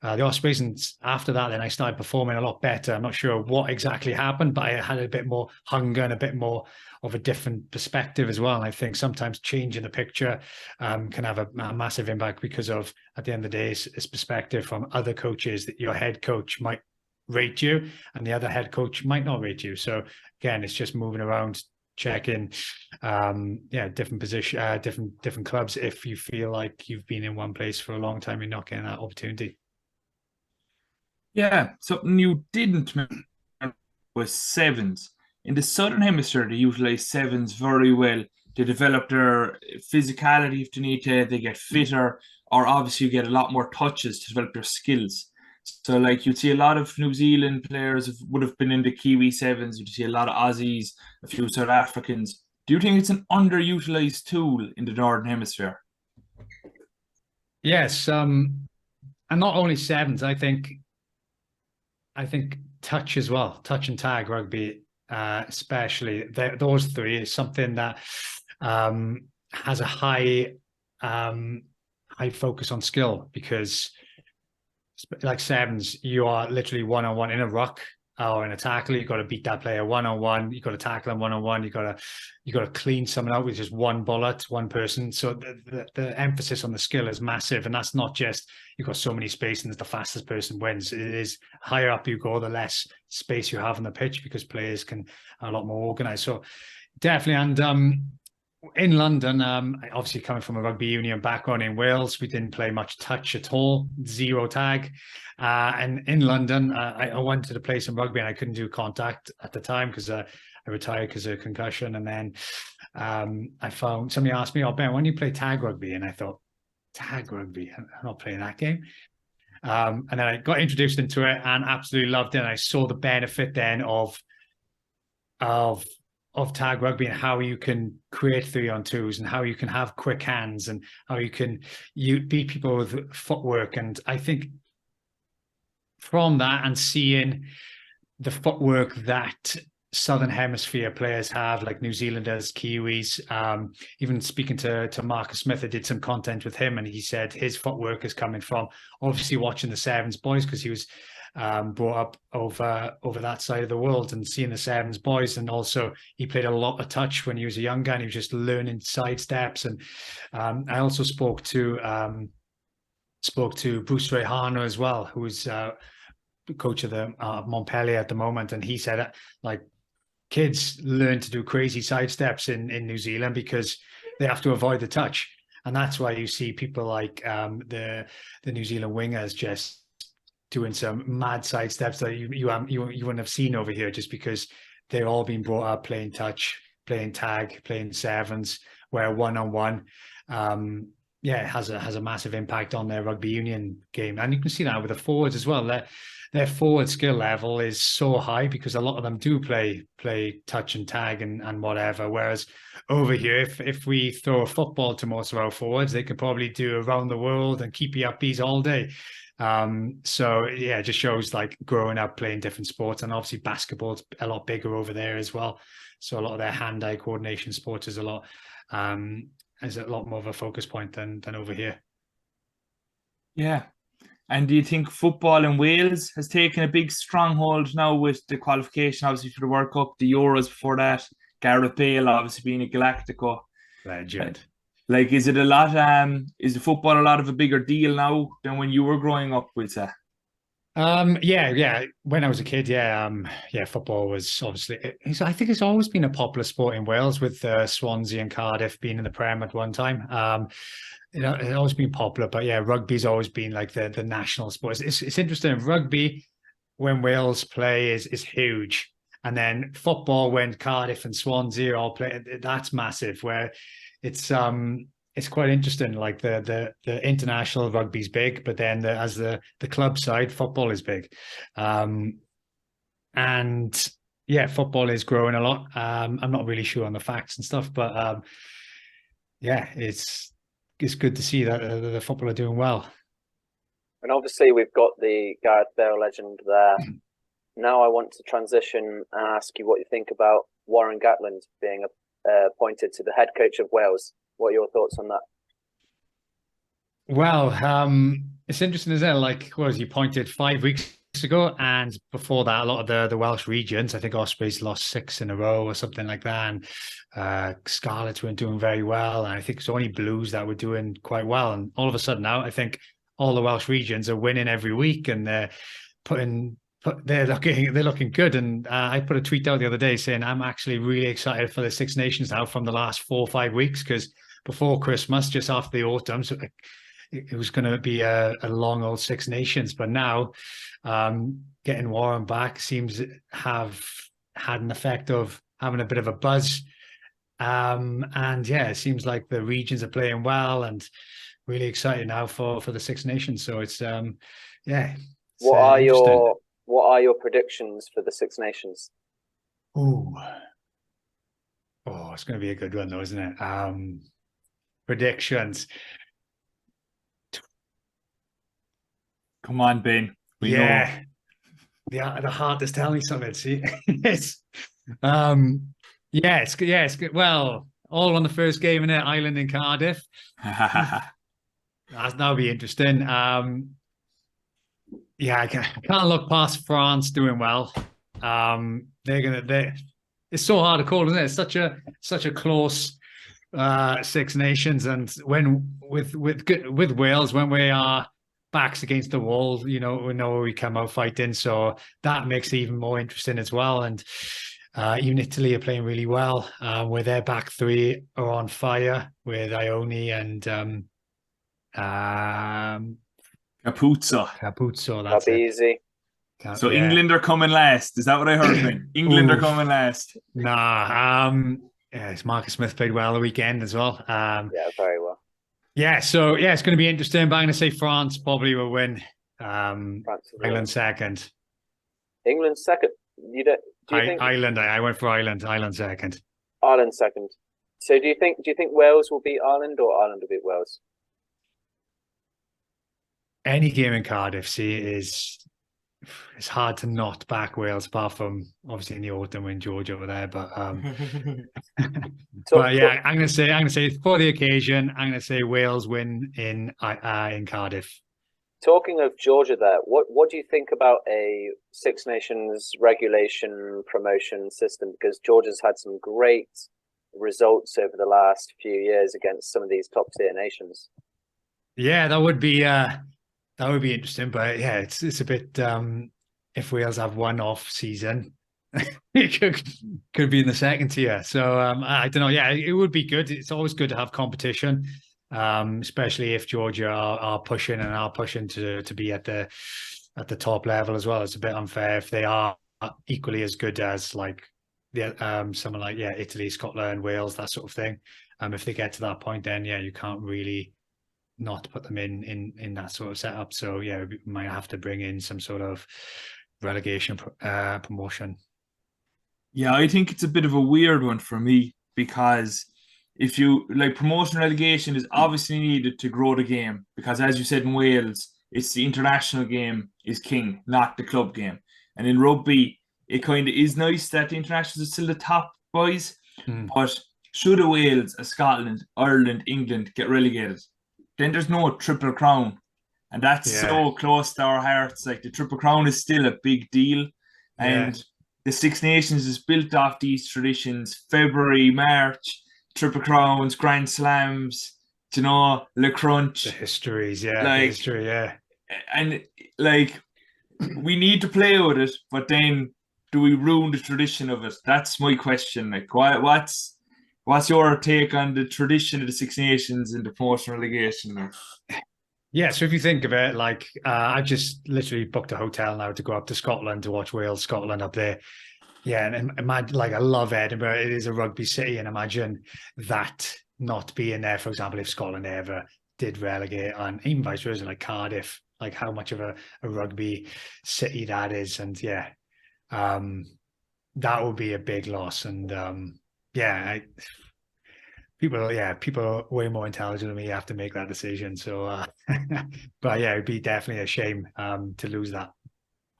the Ospreys, and after that then I started performing a lot better. I'm not sure what exactly happened, but I had a bit more hunger and a bit more of a different perspective as well. And I think sometimes changing the picture can have a massive impact, because of, at the end of the day, it's perspective from other coaches that your head coach might rate you and the other head coach might not rate you. So again, it's just moving around, checking different position, different clubs. If you feel like you've been in one place for a long time, you're not getting that opportunity. Yeah, something you didn't mention was sevens. In the Southern Hemisphere, they utilize sevens very well. They develop their physicality if they need to, they get fitter, or obviously you get a lot more touches to develop their skills. So like you'd see a lot of New Zealand players would have been in the Kiwi sevens, you'd see a lot of Aussies, a few South Africans. Do you think it's an underutilized tool in the Northern Hemisphere? Yes, and not only sevens, I think touch as well, touch and tag rugby, especially those three, is something that has a high focus on skill, because like sevens, you are literally one-on-one in a ruck or in a tackle. You've got to beat that player one-on-one. You've got to tackle them one-on-one. You've got to clean someone out with just one bullet, one person. So the emphasis on the skill is massive. And that's not just, you've got so many space and the fastest person wins. It is higher up you go, the less space you have on the pitch, because players can are a lot more organized. So definitely. And in London, obviously coming from a rugby union background in Wales, we didn't play much touch at all, zero tag. And in London, I wanted to play some rugby and I couldn't do contact at the time because I retired because of concussion. And then I found somebody asked me, "Oh, Ben, when you play tag rugby?" And I thought, tag rugby? I'm not playing that game. And then I got introduced into it and absolutely loved it. And I saw the benefit then of tag rugby and how you can create 3-on-2s and how you can have quick hands and how you beat people with footwork. And I think from that and seeing the footwork that Southern Hemisphere players have, like New Zealanders, Kiwis, even speaking to Marcus Smith, I did some content with him and he said his footwork is coming from obviously watching the Sevens boys, because he was brought up over that side of the world and seeing the Sevens boys. And also he played a lot of touch when he was a young guy and he was just learning side steps. And I also spoke to Bruce Rehana as well, who is coach of the Montpellier at the moment, and he said like kids learn to do crazy side steps in New Zealand because they have to avoid the touch. And that's why you see people like the New Zealand wingers just doing some mad side steps that you wouldn't have seen over here, just because they've all been brought up playing touch, playing tag, playing sevens, where one-on-one has a massive impact on their rugby union game. And you can see that with the forwards as well. Their forward skill level is so high because a lot of them do play touch and tag and whatever. Whereas over here, if we throw a football to most of our forwards, they could probably do around the world and keep you upbeat all day. So yeah, it just shows like growing up playing different sports, and obviously basketball's a lot bigger over there as well. So a lot of their hand-eye coordination sports is a lot more of a focus point than over here. Yeah. And do you think football in Wales has taken a big stronghold now with the qualification, obviously, for the World Cup, the Euros before that, Gareth Bale obviously being a Galactico legend? Like, is it a lot? Is the football a lot of a bigger deal now than when you were growing up, we'll say? Yeah. When I was a kid, football was obviously. I think it's always been a popular sport in Wales, with Swansea and Cardiff being in the Prem at one time. It's always been popular, but yeah, rugby's always been like the national sport. It's interesting. Rugby, when Wales play, is huge, and then football, when Cardiff and Swansea all play, that's massive. Where it's quite interesting. Like the international rugby's big, but then as the club side, football is big, and yeah, football is growing a lot. I'm not really sure on the facts and stuff, but yeah, it's good to see that the football are doing well. And obviously we've got the Gareth Bale legend there. Now I want to transition and ask you what you think about Warren Gatland being appointed to the head coach of Wales. What are your thoughts on that? Well, it's interesting, isn't it? Like, what was he appointed 5 weeks ago? And before that, a lot of the Welsh regions, I think Ospreys lost 6 in a row or something like that. And Scarlets weren't doing very well. And I think it's only Blues that were doing quite well. And all of a sudden now, I think all the Welsh regions are winning every week, and they're looking good. And I put a tweet out the other day saying I'm actually really excited for the Six Nations now from the last 4 or 5 weeks, because before Christmas, just after the autumn, so it was going to be a long old Six Nations. But now getting Warren back seems to have had an effect of having a bit of a buzz. And yeah, it seems like the regions are playing well, and really excited now for the Six Nations. So it's What are your predictions for the Six Nations? Oh, it's going to be a good one though, isn't it? Predictions. Come on, Ben. We know. The heart is telling me something. See, it's it's good. Well, all on the first game in it, Ireland and Cardiff. That'll be interesting. I can't look past France doing well. It's so hard to call, isn't it? It's such a close Six Nations, and when with Wales, when we are backs against the wall, we know we come out fighting, so that makes it even more interesting as well. And even Italy are playing really well, where their back three are on fire with Ione and Capuzzo. That'll be easy. So yeah. England are coming last. Is that what I heard, Ben? England are coming last. Nah. Marcus Smith played well the weekend as well. Very well. Yeah, so yeah, it's going to be interesting. But I'm going to say France probably will win. Ireland second. England second. Do you think Ireland? I went for Ireland. Ireland second. Ireland second. So do you think Wales will beat Ireland, or Ireland will beat Wales? Any game in Cardiff, it's hard to not back Wales, apart from obviously in the autumn when Georgia were there. But but yeah, I'm gonna say for the occasion, I'm gonna say Wales win in Cardiff. Talking of Georgia, there, what do you think about a Six Nations regulation promotion system? Because Georgia's had some great results over the last few years against some of these top tier nations. Yeah, that would be interesting. But yeah, it's a bit if Wales have one off season, it could be in the second tier. So I don't know. Yeah, it would be good. It's always good to have competition, especially if Georgia are pushing and are pushing to be at the top level as well. It's a bit unfair if they are equally as good as like someone like Italy, Scotland, Wales, that sort of thing. If they get to that point, then you can't really not put them in that sort of setup. So we might have to bring in some sort of relegation promotion. Yeah, I think it's a bit of a weird one for me because if you like promotion relegation is obviously needed to grow the game because as you said in Wales, it's the international game is king, not the club game. And in rugby, it kind of is nice that the internationals are still the top boys, but should a Wales, a Scotland, Ireland, England get relegated, then there's no Triple Crown. And that's so close to our hearts. Like the Triple Crown is still a big deal. And the Six Nations is built off these traditions. February, March, Triple Crowns, Grand Slams, Le Crunch. The histories, the history, And like, we need to play with it, but then do we ruin the tradition of it? That's my question. Like, what's your take on the tradition of the Six Nations and the promotion relegation? Yeah, so if you think of it, like I've just literally booked a hotel now to go up to Scotland to watch Wales, Scotland up there. Yeah, and imagine, like, I love Edinburgh. It is a rugby city, and imagine that not being there, for example, if Scotland ever did relegate, and even vice versa, like Cardiff, like how much of a rugby city that is. And that would be a big loss. And people are way more intelligent than me have to make that decision. So, but it'd be definitely a shame to lose that.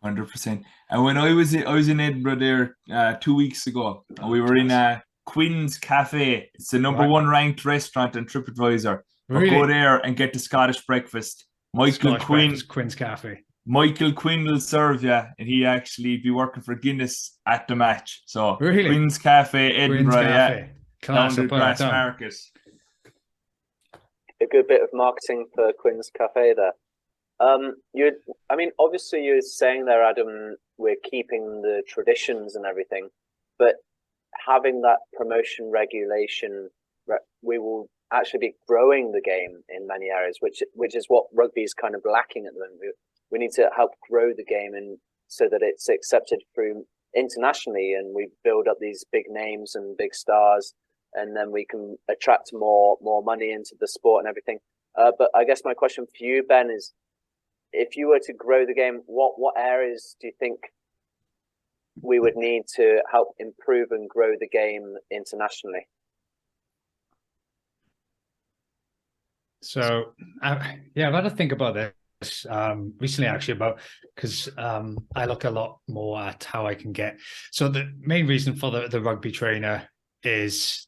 100%. And when I was in Edinburgh there 2 weeks ago, and we were in Quinn's Cafe. It's the number one ranked restaurant on TripAdvisor. Really? But go there and get the Scottish breakfast. Quinn's Cafe. Michael Quinn will serve you, and he actually be working for Guinness at the match. So really? Quinn's Cafe, Edinburgh, Cafe. Down the Grass Market. A good bit of marketing for Quinn's Cafe there. Obviously you're saying there, Adam, we're keeping the traditions and everything, but having that promotion regulation, we will actually be growing the game in many areas, which is what rugby is kind of lacking at the moment. We need to help grow the game and so that it's accepted through internationally, and we build up these big names and big stars, and then we can attract more money into the sport and everything. But I guess my question for you, Ben, is if you were to grow the game, what areas do you think we would need to help improve and grow the game internationally? So, I've had to think about this recently, actually, because I look a lot more at how I can get. So the main reason for the rugby trainer is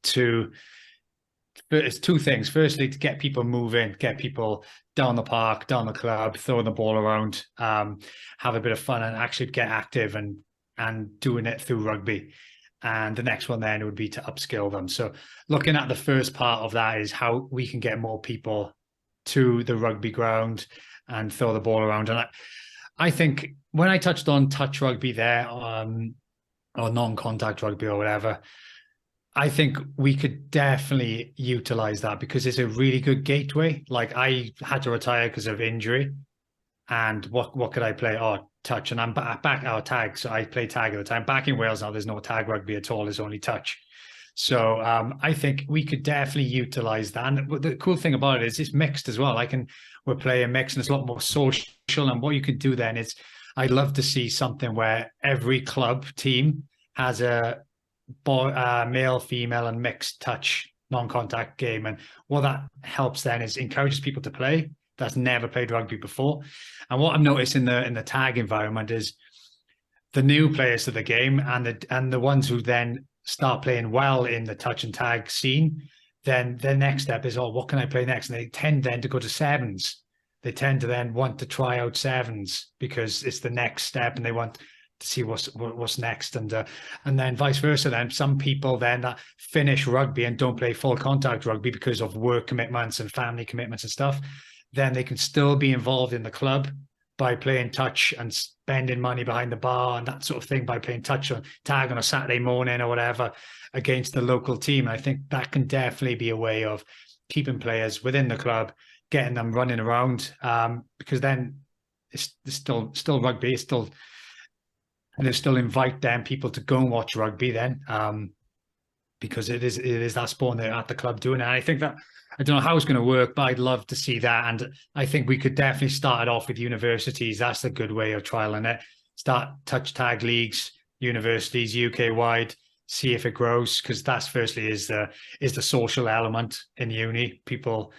it's two things. Firstly, to get people moving, get people down the park, down the club, throwing the ball around, have a bit of fun and actually get active and doing it through rugby. And the next one then would be to upskill them. So looking at the first part of that is how we can get more people to the rugby ground and throw the ball around. And I think when I touched on touch rugby there, or non-contact rugby or whatever, I think we could definitely utilize that because it's a really good gateway. Like I had to retire because of injury, and what could I play? Oh, touch, and I'm back tag. So I play tag at the time. Back in Wales now, there's no tag rugby at all. There's only touch. So I think we could definitely utilize that. And the cool thing about it is it's mixed as well. We're playing mixed, and it's a lot more social. And what you can do then is, I'd love to see something where every club team has a male, female, and mixed touch non-contact game. And what that helps then is encourages people to play that's never played rugby before. And what I've noticed in the tag environment is the new players to the game and the ones who then start playing well in the touch and tag scene, then their next step is, what can I play next? And they tend then to go to sevens. They tend to then want to try out sevens because it's the next step, and they want to see what's next. And then vice versa. Then some people then that finish rugby and don't play full contact rugby because of work commitments and family commitments and stuff, then they can still be involved in the club, by playing touch and spending money behind the bar and that sort of thing, by playing touch on tag on a Saturday morning or whatever against the local team. I think that can definitely be a way of keeping players within the club, getting them running around, because then it's still rugby. It's still, and they still invite them people to go and watch rugby then, because it is that sport and they're at the club doing it. And I think that, I don't know how it's going to work, but I'd love to see that. And I think we could definitely start it off with universities. That's a good way of trialing it. Start touch tag leagues, universities, UK wide, see if it grows, because that's firstly is the social element in uni. People,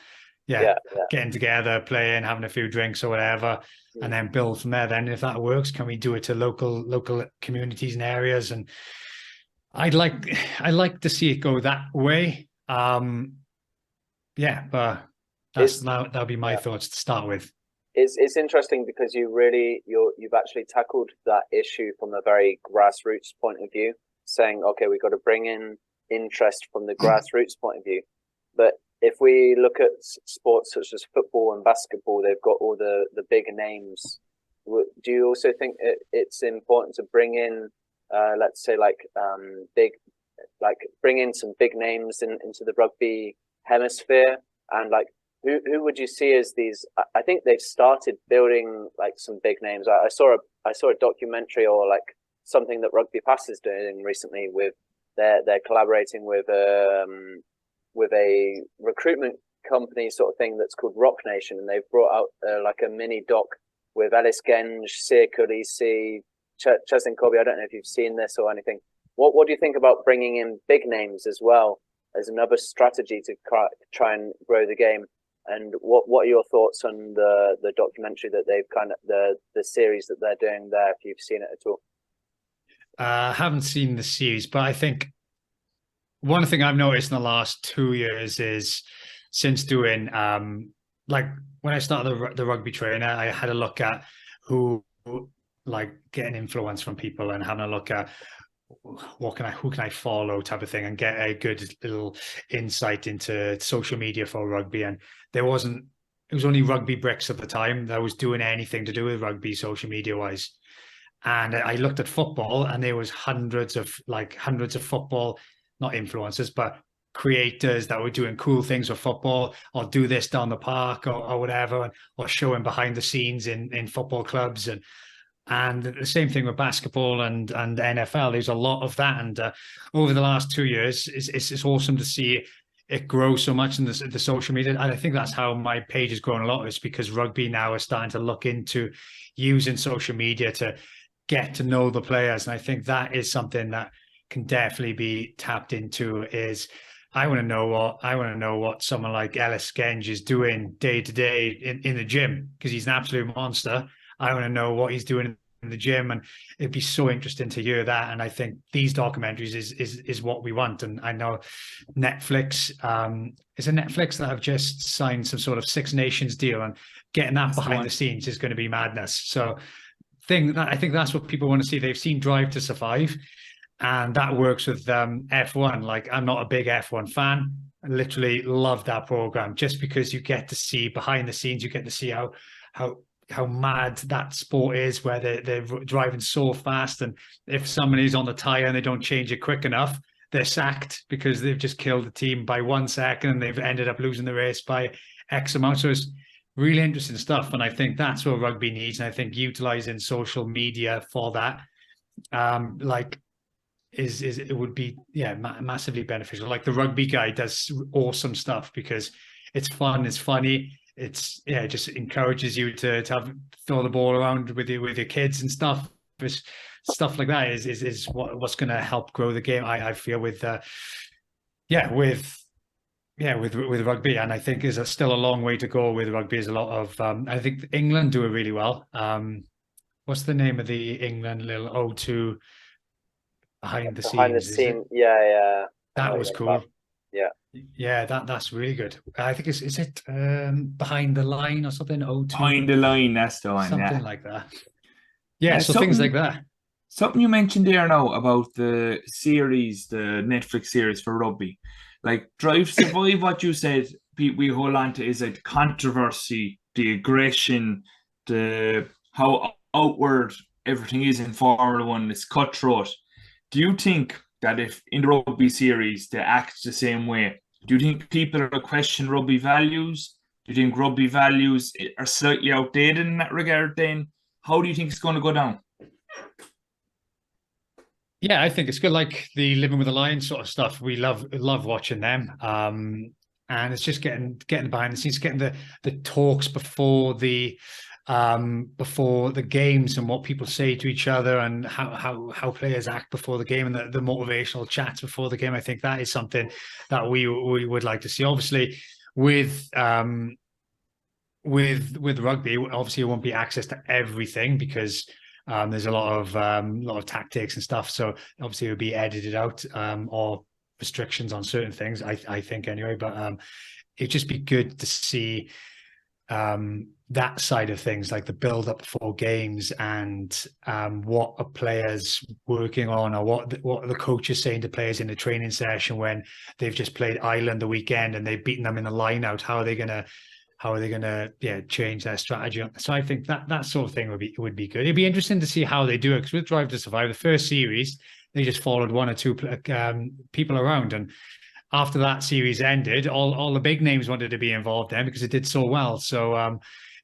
getting together, playing, having a few drinks or whatever, and then build from there. Then if that works, can we do it to local communities and areas? And I'd like to see it go that way. But that'll be my thoughts to start with. It's interesting because you've actually tackled that issue from a very grassroots point of view, saying, okay, we've got to bring in interest from the grassroots point of view. But if we look at sports such as football and basketball, they've got all the big names. Do you also think it's important to bring in, let's say, bring in some big names into the rugby hemisphere? And like, who would you see as these? I think they've started building like some big names. I saw a documentary or like something that Rugby Pass is doing recently with they're collaborating with a recruitment company sort of thing that's called Rock Nation, and they've brought out like a mini doc with Ellis Genge, Sir Khaleesi, Cheslin Colby. I don't know if you've seen this or anything. What do you think about bringing in big names as well as another strategy to try and grow the game? And what are your thoughts on the documentary that they've the series that they're doing there, if you've seen it at all? I haven't seen the series, but I think one thing I've noticed in the last 2 years is, since doing like when I started the Rugby Trainer, I had a look at who, like, getting influence from people and having a look at who can I follow type of thing, and get a good little insight into social media for rugby. And it was only Rugby Bricks at the time that was doing anything to do with rugby social media wise. And I looked at football, and there was hundreds of football, not influencers, but creators that were doing cool things with football, or do this down the park or whatever, or showing behind the scenes in football clubs. And the same thing with basketball and NFL. There's a lot of that. And over the last 2 years, it's awesome to see it grow so much in the social media. And I think that's how my page has grown a lot, is because rugby now is starting to look into using social media to get to know the players. And I think that is something that can definitely be tapped into. Is I want to know what someone like Ellis Genge is doing day to day in the gym, because he's an absolute monster. I want to know what he's doing in the gym, and it'd be so interesting to hear that. And I think these documentaries is what we want. And I know Netflix, is it Netflix that have just signed some sort of Six Nations deal, and getting that behind the scenes is going to be madness. So I think that's what people want to see. They've seen Drive to Survive, and that works with F1. Like, I'm not a big F1 fan. I literally love that program, just because you get to see behind the scenes. You get to see how mad that sport is, where they're driving so fast, and if somebody's on the tire and they don't change it quick enough, they're sacked because they've just killed the team by 1 second, and they've ended up losing the race by X amount. So it's really interesting stuff, and I think that's what rugby needs. And I think utilizing social media for that, it would be massively beneficial. Like, the rugby guy does awesome stuff because it's fun, it's funny. It just encourages you to throw the ball around with your kids and stuff. Stuff like that is what's going to help grow the game, I feel, with rugby. And I think there's still a long way to go with rugby. There's a lot of I think England do it really well. What's the name of the England little O2 behind the scenes? That was cool. Yeah, that's really good. I think is it Behind the Line or something? Behind the Line, that's the one. Something like that. Yeah, so things like that. Something you mentioned there now about the series, the Netflix series for rugby, like Drive to Survive. What you said, we hold on to is like controversy, the aggression, the how outward everything is in Formula One. It's cutthroat. Do you think that if in the rugby series they act the same way, do you think people are question rugby values? Do you think rugby values are slightly outdated in that regard then? How do you think it's going to go down? Yeah, I think it's good, like the Living with the Lions sort of stuff. We love watching them. And it's just getting behind the scenes, getting the talks before the games and what people say to each other and how players act before the game and the motivational chats before the game. I think that is something that we would like to see. Obviously, with rugby, obviously it won't be access to everything because there's a lot of tactics and stuff. So obviously it would be edited out or restrictions on certain things. I think anyway, but it'd just be good to see that side of things, like the build up for games and what a players working on, or what the coach is saying to players in the training session when they've just played Ireland the weekend and they've beaten them in the line out. How are they gonna change their strategy? So I think that sort of thing would be good. It'd be interesting to see how they do it, because with Drive to Survive, the first series, they just followed one or two people around, and after that series ended, all the big names wanted to be involved then because it did so well. So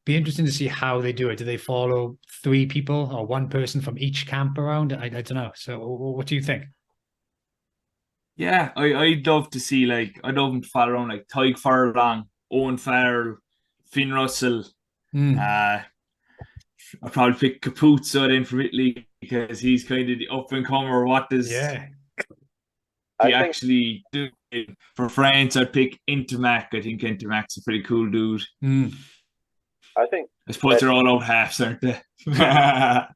be interesting to see how they do it. Do they follow 3 people or 1 person from each camp around? I don't know. So what do you think? Yeah, I'd love to see, like, I'd love them to follow around like Tyg Furlong, Owen Farrell, Finn Russell. I'd probably pick Capuzzo then from Italy because he's kind of the up and comer. What does he actually do? For France, I'd pick Intermac. I think Intermac's a pretty cool dude. I suppose they're all out halves, aren't they? I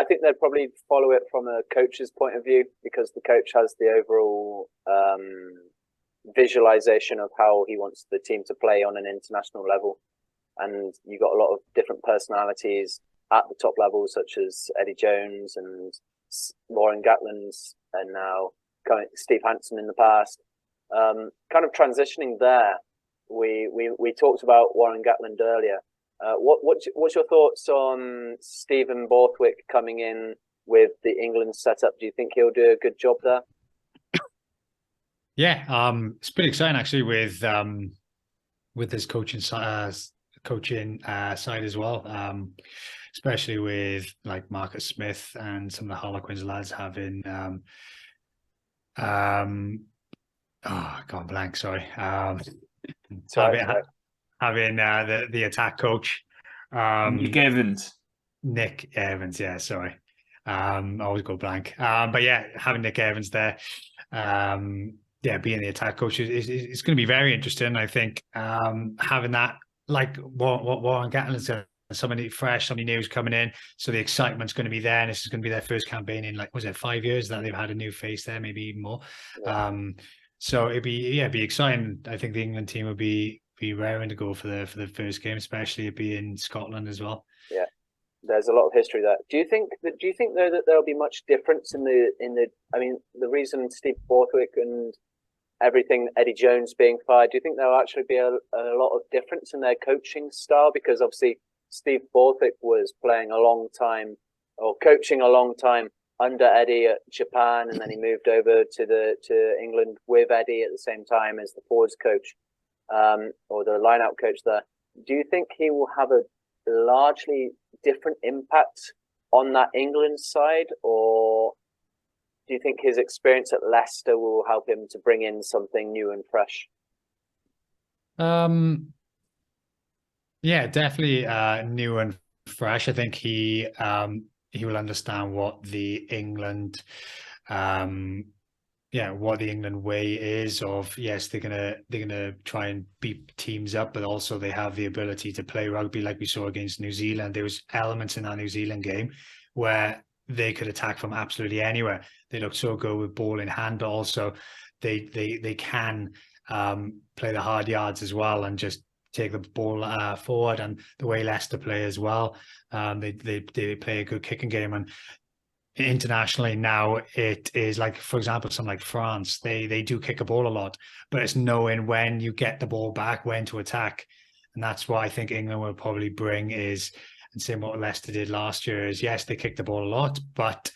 think they'd probably follow it from a coach's point of view, because the coach has the overall visualization of how he wants the team to play on an international level. And you've got a lot of different personalities at the top level, such as Eddie Jones and Warren Gatland's, and now Steve Hansen in the past. Kind of transitioning there, we talked about Warren Gatland earlier. What's your thoughts on Stephen Borthwick coming in with the England setup? Do you think he'll do a good job there? Yeah, it's pretty exciting actually with his coaching side as well, especially with like Marcus Smith and some of the Harlequins lads having I can't blank, sorry. Having the attack coach, Nick Evans, yeah, sorry. I always go blank. But yeah, having Nick Evans there, being the attack coach is going to be very interesting. I think having that, like what Warren Gatland's somebody fresh, somebody new is coming in, so the excitement's going to be there, and this is going to be their first campaign in, like, was it 5 years that they've had a new face there, maybe even more. Yeah. So it'd be exciting. I think the England team would be raring to go for the first game, especially it being Scotland as well. Yeah, there's a lot of history there. Do you think though that there'll be much difference in the? I mean, the reason Steve Borthwick and everything, Eddie Jones being fired, do you think there'll actually be a lot of difference in their coaching style? Because obviously Steve Borthwick was playing a long time or coaching a long time under Eddie at Japan, and then he moved over to England with Eddie at the same time as the forwards coach, or the line-out coach there. Do you think he will have a largely different impact on that England side, or do you think his experience at Leicester will help him to bring in something new and fresh? Yeah, definitely new and fresh. I think he will understand what the England what the England way is of, yes, they're gonna try and beat teams up, but also they have the ability to play rugby like we saw against New Zealand. There was elements in our New Zealand game where they could attack from absolutely anywhere. They look so good with ball in hand, but also they can play the hard yards as well and just take the ball forward. And the way Leicester play as well, they play a good kicking game. And internationally now, it is like, for example, something like France, they do kick a ball a lot, but it's knowing when you get the ball back, when to attack. And that's what I think England will probably bring, is and saying what Leicester did last year is, yes, they kicked the ball a lot, but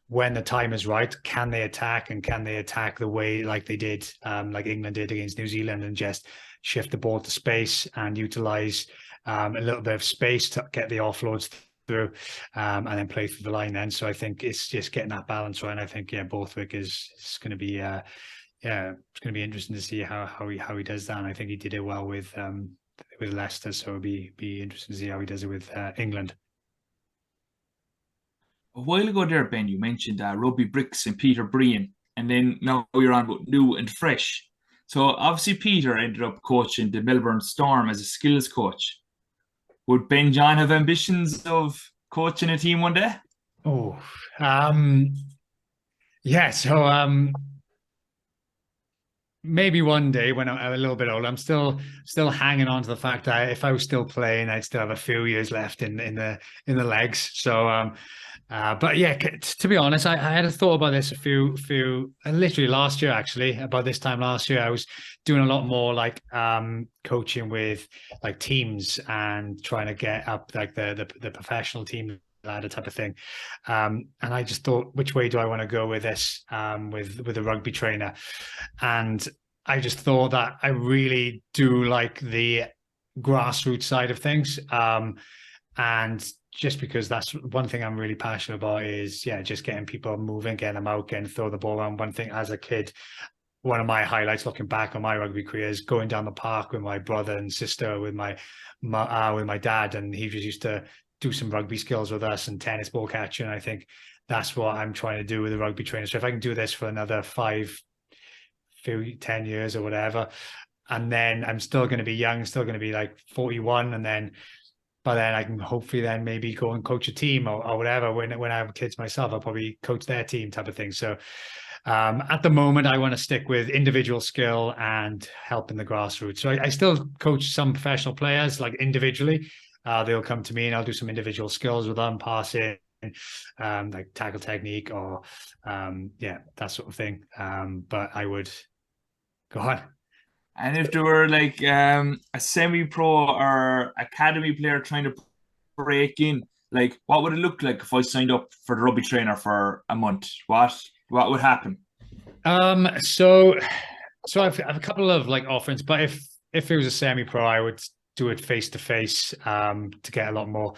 when the time is right, can they attack, and can they attack the way like they did, like England did against New Zealand, and just shift the ball to space and utilize a little bit of space to get the offloads through, and then play through the line then. So I think it's just getting that balance right. And I think, Borthwick is going to be, it's going to be interesting to see how he does that. And I think he did it well with Leicester, so it'll be interesting to see how he does it with England. A while ago there, Ben, you mentioned Rugby Bricks and Peter Breen, and then now you're on about new and fresh. So obviously Peter ended up coaching the Melbourne Storm as a skills coach. Would Ben John have ambitions of coaching a team one day? Oh, yeah. So maybe one day when I'm a little bit older. I'm still hanging on to the fact that if I was still playing, I'd still have a few years left in the legs. So but yeah, to be honest, I had a thought about this literally last year, actually. About this time last year, I was doing a lot more like coaching with like teams and trying to get up like the professional team ladder type of thing. And I just thought, which way do I want to go with this, with a rugby trainer? And I just thought that I really do like the grassroots side of things. And just because that's one thing I'm really passionate about is, just getting people moving, getting them out, getting throw the ball around. One thing as a kid, one of my highlights looking back on my rugby career is going down the park with my brother and sister, with my dad, and he just used to do some rugby skills with us and tennis ball catching. I think that's what I'm trying to do with a rugby trainer. So if I can do this for another 10 years or whatever, and then I'm still going to be young, still going to be like 41, and then by then I can hopefully then maybe go and coach a team or whatever. When I have kids myself, I'll probably coach their team type of thing. So at the moment, I want to stick with individual skill and helping the grassroots. So I still coach some professional players, like individually. They'll come to me and I'll do some individual skills with them, passing, like tackle technique or that sort of thing. But I would go on. And if there were like a semi-pro or academy player trying to break in, like what would it look like if I signed up for the rugby trainer for a month? What would happen? So I've a couple of like offerings, but if it was a semi-pro, I would do it face-to-face to get a lot more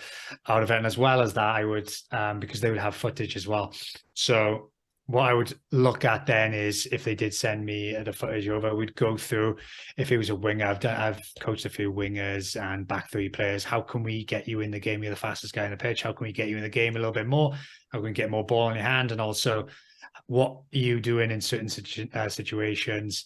out of it. And as well as that, I would because they would have footage as well. So what I would look at then is if they did send me the footage over, we'd go through if it was a winger. I've coached a few wingers and back three players. How can we get you in the game? You're the fastest guy on the pitch. How can we get you in the game a little bit more? How can we get more ball in your hand? And also, what are you doing in certain situations,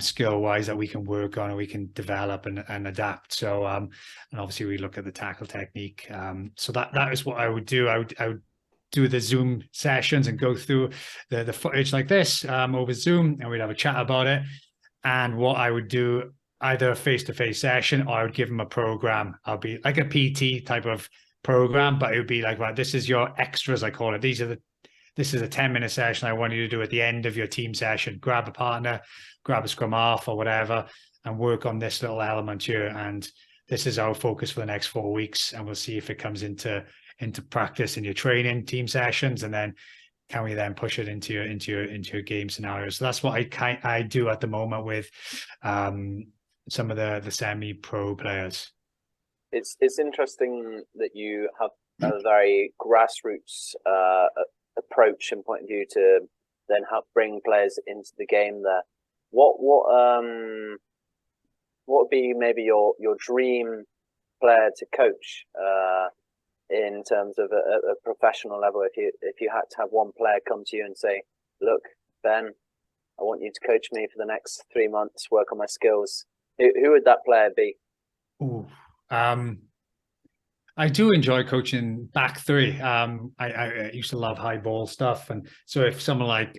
skill-wise, that we can work on and we can develop and adapt. So, and obviously we look at the tackle technique. So that is what I would do. I would do the Zoom sessions and go through the footage like this over Zoom, and we'd have a chat about it. And what I would do, either a face-to-face session, or I would give them a program. I'll be like a PT type of program, but it would be like, right, this is your extras, I call it. This is a 10-minute session I want you to do at the end of your team session. Grab a partner, grab a scrum half or whatever, and work on this little element here. And this is our focus for the next 4 weeks. And we'll see if it comes into practice in your training team sessions. And then can we then push it into your game scenario? So that's what I do at the moment with some of the semi-pro players. It's interesting that you have a very grassroots approach and point of view to then help bring players into the game there. What would be maybe your dream player to coach in terms of a professional level? If you had to have one player come to you and say, look, Ben, I want you to coach me for the next 3 months, work on my skills, who would that player be? Ooh, I do enjoy coaching back three. I used to love high ball stuff. And so if someone like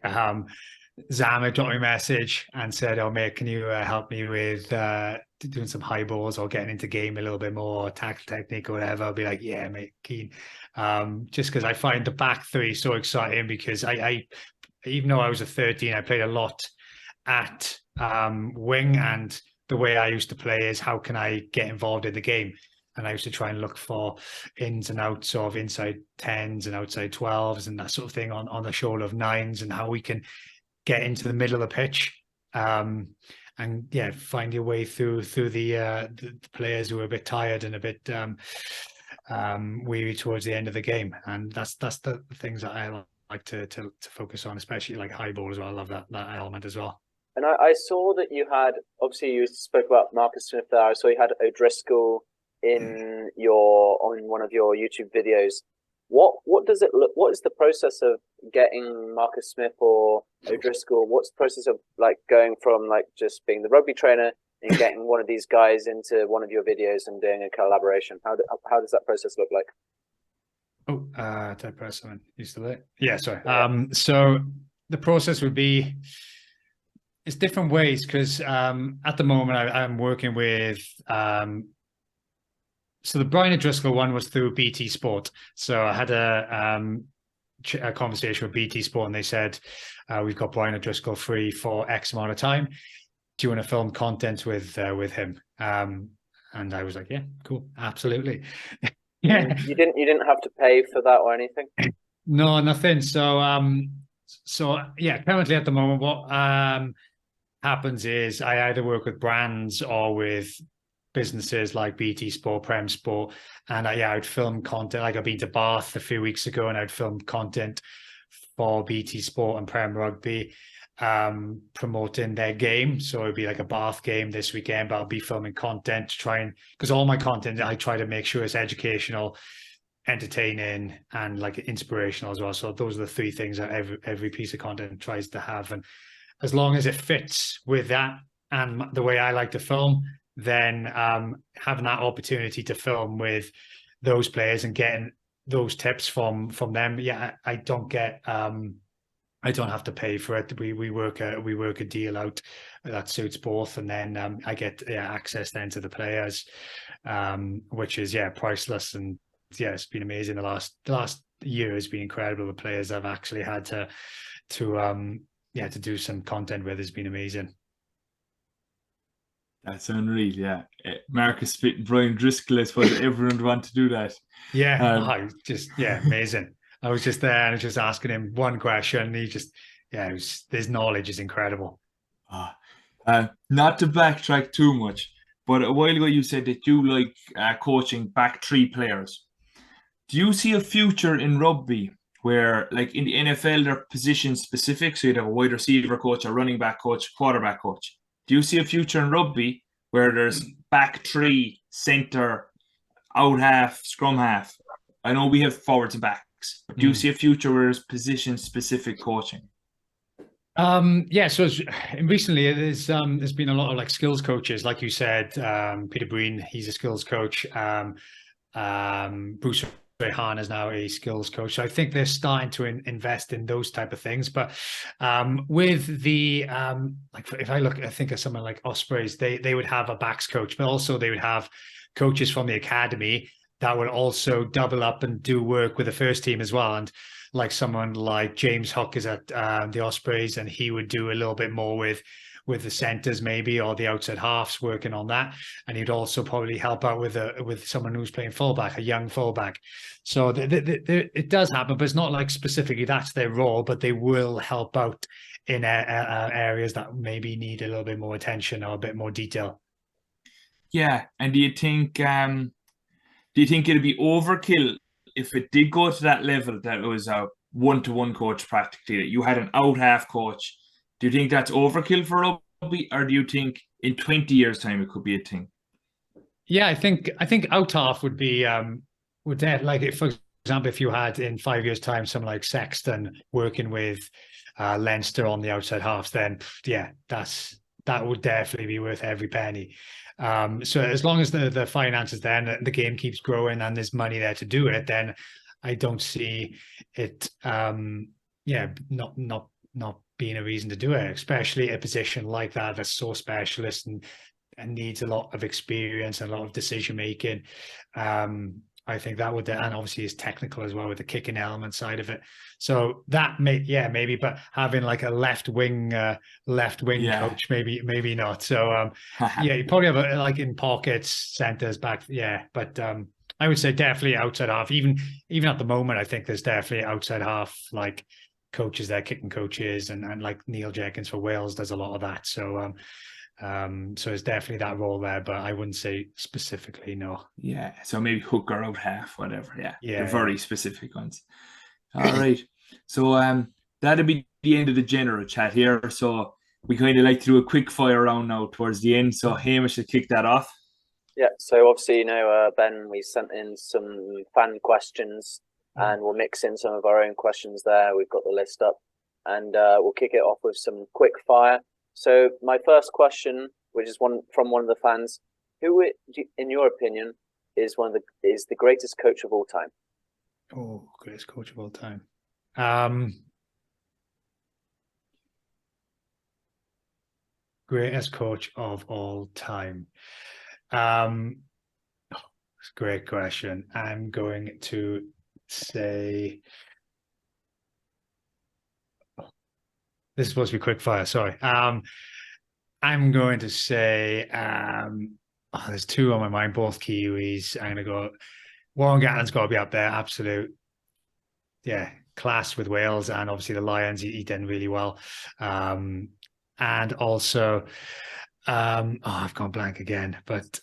Zama dropped me a message and said, oh, mate, can you help me with doing some high balls or getting into game a little bit more, tackle technique or whatever, I'll be like, yeah, mate, keen. Just because I find the back three so exciting, because I even though I was a 13, I played a lot at wing, and the way I used to play is how can I get involved in the game? And I used to try and look for ins and outs of inside 10s and outside 12s and that sort of thing on the shoulder of 9s, and how we can get into the middle of the pitch. And yeah, find your way through the players who are a bit tired and a bit weary towards the end of the game. And that's the things that I like to focus on, especially like high ball as well. I love that element as well. And I saw that you had, obviously you spoke about Marcus Smith there. I saw you had O'Driscoll on one of your YouTube videos. What does it look? What is the process of getting Marcus Smith or O'Driscoll? What's the process of like going from like just being the rugby trainer and getting one of these guys into one of your videos and doing a collaboration? How does that process look like? Oh, type person, you still there? Yeah, sorry. So the process would be, it's different ways, because at the moment I'm working with so the Brian O'Driscoll one was through BT Sport. So I had a conversation with BT Sport, and they said, we've got Brian O'Driscoll free for X amount of time. Do you want to film content with him? And I was like, yeah, cool, absolutely. Yeah. You didn't have to pay for that or anything? No, nothing. So yeah, currently at the moment, what happens is I either work with brands or with businesses like BT Sport, Prem Sport, and I'd film content. Like I've been to Bath a few weeks ago, and I'd film content for BT Sport and Prem Rugby, promoting their game. So it'd be like a Bath game this weekend, but I'll be filming content to try and, because all my content I try to make sure it's educational, entertaining, and like inspirational as well. So those are the three things that every piece of content tries to have, and as long as it fits with that and the way I like to film, then having that opportunity to film with those players and getting those tips from them, I don't have to pay for it. We work a deal out that suits both, and then I get access then to the players, which is priceless. And it's been amazing. The last year has been incredible. The players I've actually had to do some content with has been amazing. That's unreal, yeah. Marcus Smith and Brian Driscoll, I suppose everyone would want to do that. Yeah, amazing. I was just there and I was just asking him one question, and he just, his knowledge is incredible. Not to backtrack too much, but a while ago you said that you like coaching back three players. Do you see a future in rugby where, like in the NFL, they're position specific, so you'd have a wide receiver coach, a running back coach, quarterback coach? Do you see a future in rugby where there's back three, centre, out half, scrum half? I know we have forwards and backs, but do you see a future where there's position-specific coaching? So recently there's been a lot of like skills coaches, like you said. Peter Breen, he's a skills coach. Bruce Rehan is now a skills coach. So I think they're starting to invest in those type of things. But with the like, if I think of someone like Ospreys, they would have a backs coach, but also they would have coaches from the academy that would also double up and do work with the first team as well. And like someone like James Hook is at the Ospreys, and he would do a little bit more with the centers maybe, or the outside halves, working on that. And he'd also probably help out with someone who's playing fullback, a young fullback. So it does happen, but it's not like specifically that's their role, but they will help out in areas that maybe need a little bit more attention or a bit more detail. Yeah, and do you think it'd be overkill if it did go to that level, that it was a one-to-one coach practically, that you had an out half coach? Do you think that's overkill for rugby, or do you think in 20 years' time it could be a thing? Yeah, I think out half would be like, if, for example, if you had in 5 years' time someone like Sexton working with Leinster on the outside halves, then that would definitely be worth every penny. So as long as the finances there and the game keeps growing and there's money there to do it, then I don't see it not being a reason to do it, especially a position like that that's so specialist and needs a lot of experience and a lot of decision making. I I think that would, and obviously is technical as well with the kicking element side of it. So that maybe, but having like a left wing coach, maybe not. So yeah, you probably have like in pockets, centers back. Yeah, but I would say definitely outside half. Even at the moment, I think there's definitely outside half like coaches there, kicking coaches, and like Neil Jenkins for Wales does a lot of that. So so it's definitely that role there, but I wouldn't say specifically no. Yeah, so maybe hooker out half, whatever. Yeah, the very specific ones. All right, so that'll be the end of the general chat here. So we kind of like to do a quick fire round now towards the end. So Hamish should kick that off. Yeah, so obviously, Ben, we sent in some fan questions and we'll mix in some of our own questions there. We've got the list up and we'll kick it off with some quick fire. So my first question, which is from one of the fans, who, in your opinion, is the greatest coach of all time? Oh, greatest coach of all time. Greatest coach of all time. It's a great question. I'm going to say this is supposed to be quick fire. Sorry. I'm going to say there's two on my mind, both Kiwis. I'm going to go. Warren Gatland's got to be up there. Absolute, class with Wales, and obviously the Lions. He did really well. And also, I've gone blank again, but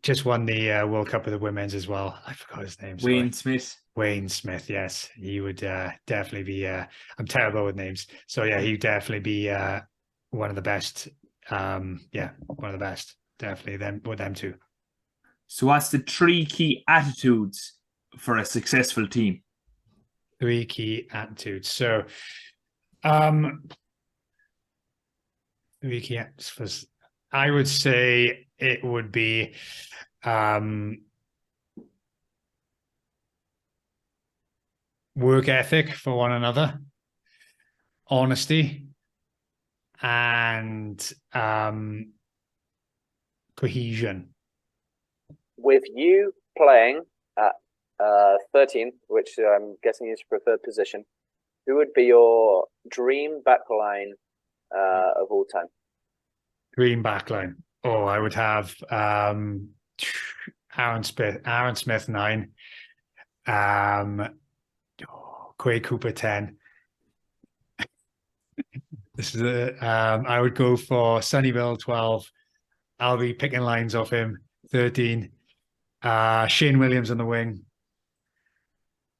just won the World Cup with the women's as well. I forgot his name. Sorry. Wayne Smith. Wayne Smith, yes. He would definitely be, I'm terrible with names. So yeah, he'd definitely be one of the best. One of the best. Definitely them two. So what's the 3 key attitudes for a successful team? 3 key attitudes. So 3 key attitudes. I would say it would be work ethic for one another, honesty, and cohesion. With you playing at 13th, which I'm guessing is your preferred position, who would be your dream backline of all time? Dream backline. Oh, I would have Aaron Smith 9, Quay Cooper 10. This is I would go for Sunnyville 12. I'll be picking lines off him 13. Shane Williams on the wing.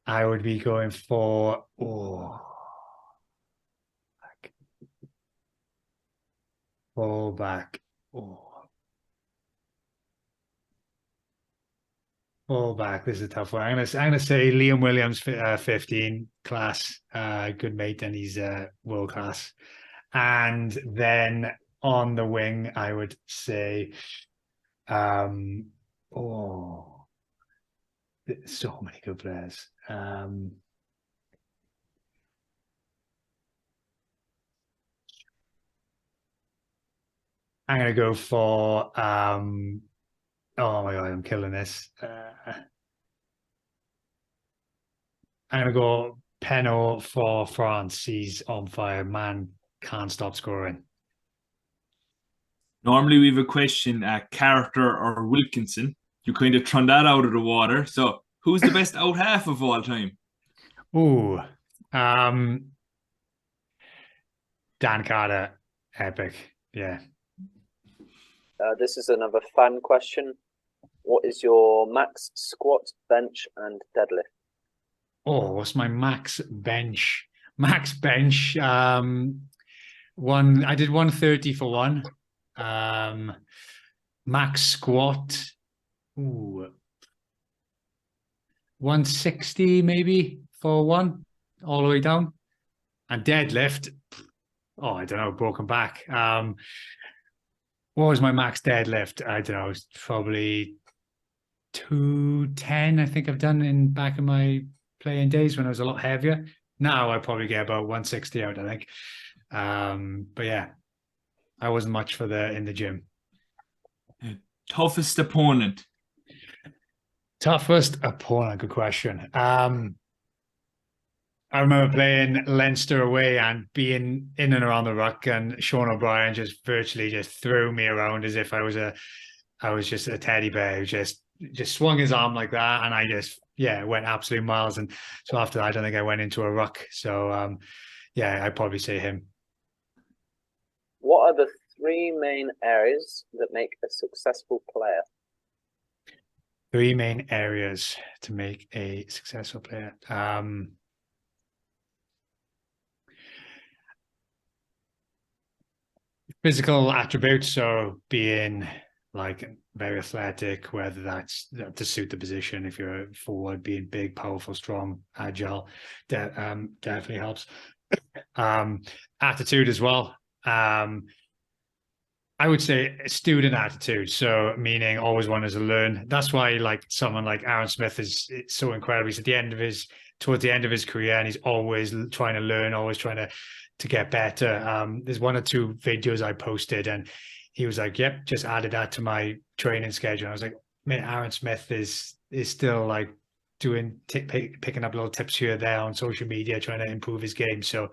I would be going for fullback. Fullback. This is a tough one. I'm gonna say Liam Williams, 15, class, good mate, and he's world class. And then on the wing, I would say, there's so many good players. I'm gonna go for oh my god, I'm killing this. I'm gonna go Peno for France. He's on fire, man. Can't stop scoring. Normally we have a question, Carter or Wilkinson. You kind of thrown that out of the water. So who's the best out half of all time? Ooh, Dan Carter, epic. Yeah. This is another fan question. What is your max squat, bench, and deadlift? Oh, what's my max bench? Max bench. I did 130 for one. Max squat. Ooh. 160 maybe for one, all the way down. And deadlift. Oh, I don't know, broken back. What was my max deadlift? I don't know, it's probably 210, I think I've done in back in my playing days when I was a lot heavier. Now I probably get about 160 out, I think. But yeah, I wasn't much in the gym. Toughest opponent? Toughest opponent, good question. I remember playing Leinster away and being in and around the ruck, and Sean O'Brien just virtually just threw me around as if I was just a teddy bear who just swung his arm like that, and I just went absolute miles. And so after that, I don't think I went into a ruck. So I'd probably say him. What are the three main areas that make a successful player? Three main areas to make a successful player. Physical attributes, so being like very athletic, whether that's to suit the position. If you're a forward, being big, powerful, strong, agile, definitely helps. Attitude as well. I would say student attitude. So meaning always wanting to learn. That's why like someone like Aaron Smith is so incredible. He's at towards the end of his career, and he's always trying to learn, always trying to get better. There's one or two videos I posted, and he was like, "Yep, just added that to my training schedule." And I was like, "Man, Aaron Smith is still like picking up little tips here or there on social media, trying to improve his game." So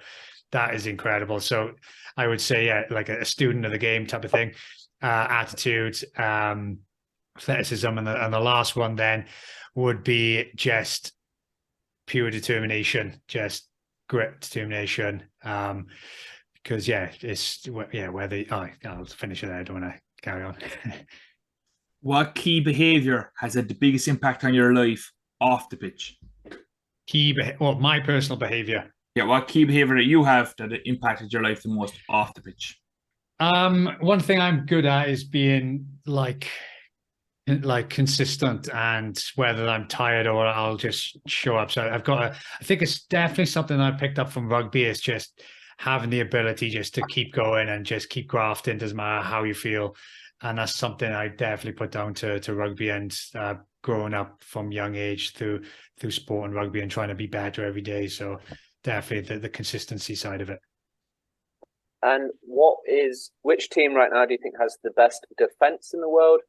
that is incredible. So I would say, like a student of the game type of thing, attitude, athleticism, and the last one then would be just pure determination, just grit, determination. Because I'll finish it there. I don't want to carry on. What key behavior has had the biggest impact on your life off the pitch? My personal behavior. Yeah, what key behavior that you have that impacted your life the most off the pitch? One thing I'm good at is being like consistent, and whether I'm tired or I'll just show up. So I think it's definitely something I picked up from rugby, is just having the ability just to keep going and just keep grafting, doesn't matter how you feel. And that's something I definitely put down to rugby, and growing up from young age through sport and rugby and trying to be better every day. So definitely the consistency side of it. And which team right now do you think has the best defense in the world?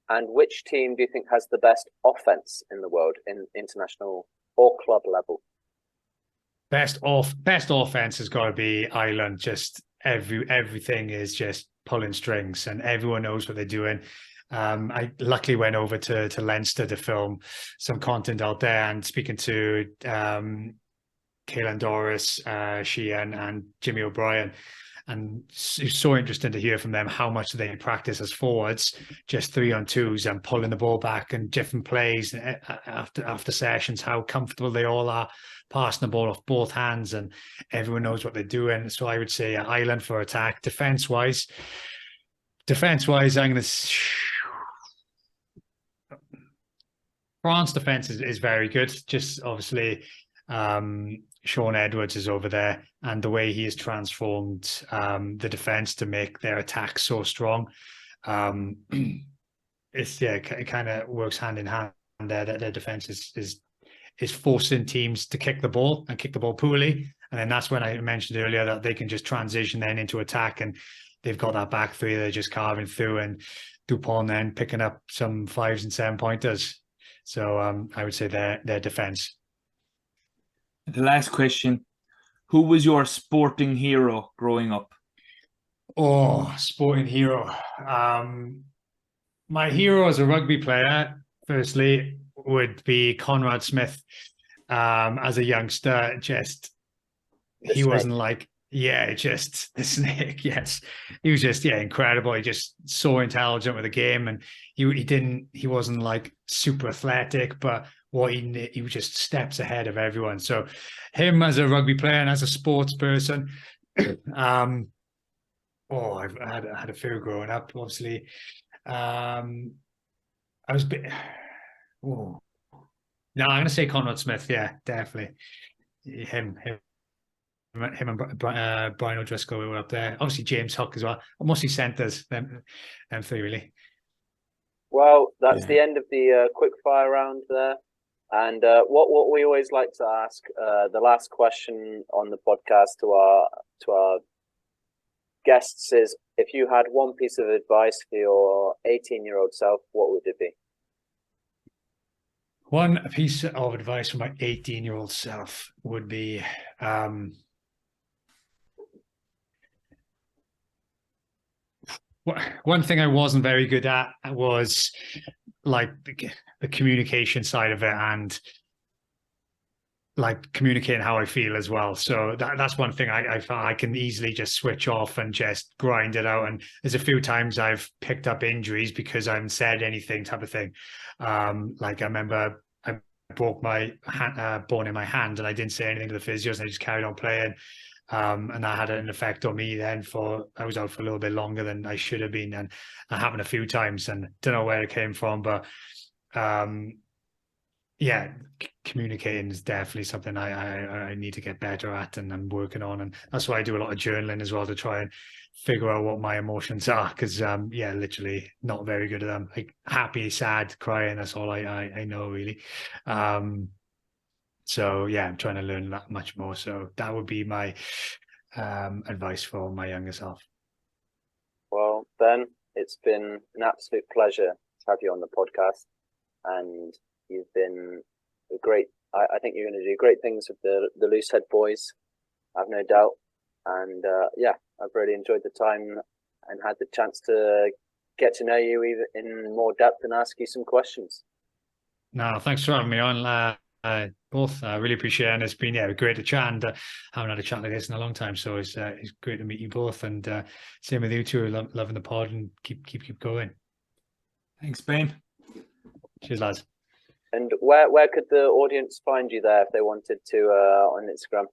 And which team do you think has the best offense in the world in international or club level? Best offense has got to be Ireland. Just everything is just pulling strings, and everyone knows what they're doing. I luckily went over to Leinster to film some content out there, and speaking to Caelan Doris, Sheehan, and Jimmy O'Brien. And it's so interesting to hear from them how much they practice as forwards, just 3-on-2s and pulling the ball back and different plays after sessions, how comfortable they all are passing the ball off both hands, and everyone knows what they're doing. So I would say Ireland for attack. Defense-wise, I'm going to... France defense is very good. Just obviously... Sean Edwards is over there, and the way he has transformed the defense to make their attack so strong, it kind of works hand in hand there. That their defense is forcing teams to kick the ball and kick the ball poorly, and then that's when I mentioned earlier that they can just transition then into attack, and they've got that back three they're just carving through, and Dupont then picking up some 5s and 7-pointers. So I would say their defense. The last question, who was your sporting hero growing up? Oh, sporting hero. My hero as a rugby player, firstly, would be Conrad Smith. As a youngster, wasn't like, just the snake. Yes, he was just incredible. He just so intelligent with the game, and he wasn't like super athletic, but he was just steps ahead of everyone. So him as a rugby player and as a sports person, I've had a few growing up, obviously. I was no, I'm going to say Conrad Smith. Yeah, definitely him and Brian O'Driscoll were up there. Obviously James Hook as well. Mostly centres, them three really. Well, that's the end of the quick fire round there. And what we always like to ask, the last question on the podcast to our guests is, if you had one piece of advice for your 18-year-old self, what would it be? One piece of advice for my 18-year-old self would be one thing I wasn't very good at was like the communication side of it, and like communicating how I feel as well. So that's one thing I found I can easily just switch off and just grind it out. And there's a few times I've picked up injuries because I haven't said anything, type of thing. Like I remember I broke my bone in my hand and I didn't say anything to the physios and I just carried on playing. And that had an effect on me then. I was out for a little bit longer than I should have been, and that happened a few times and don't know where it came from, but yeah, communicating is definitely something I need to get better at, and I'm working on. And that's why I do a lot of journaling as well, to try and figure out what my emotions are. Because yeah, literally not very good at them. Like happy, sad, crying. That's all I know really. So yeah, I'm trying to learn that much more. So that would be my advice for my younger self. Well, Ben, it's been an absolute pleasure to have you on the podcast, and you've been a great. I think you're going to do great things with the Loosehead boys. I've no doubt, and yeah, I've really enjoyed the time and had the chance to get to know you even in more depth and ask you some questions. No, thanks for having me on. Both. I really appreciate it, and it's been great to chat, and haven't had a chat like this in a long time. So it's great to meet you both, and same with you two. Loving the pod, and keep going. Thanks, Ben. Cheers, lads. And where could the audience find you there if they wanted to on Instagram?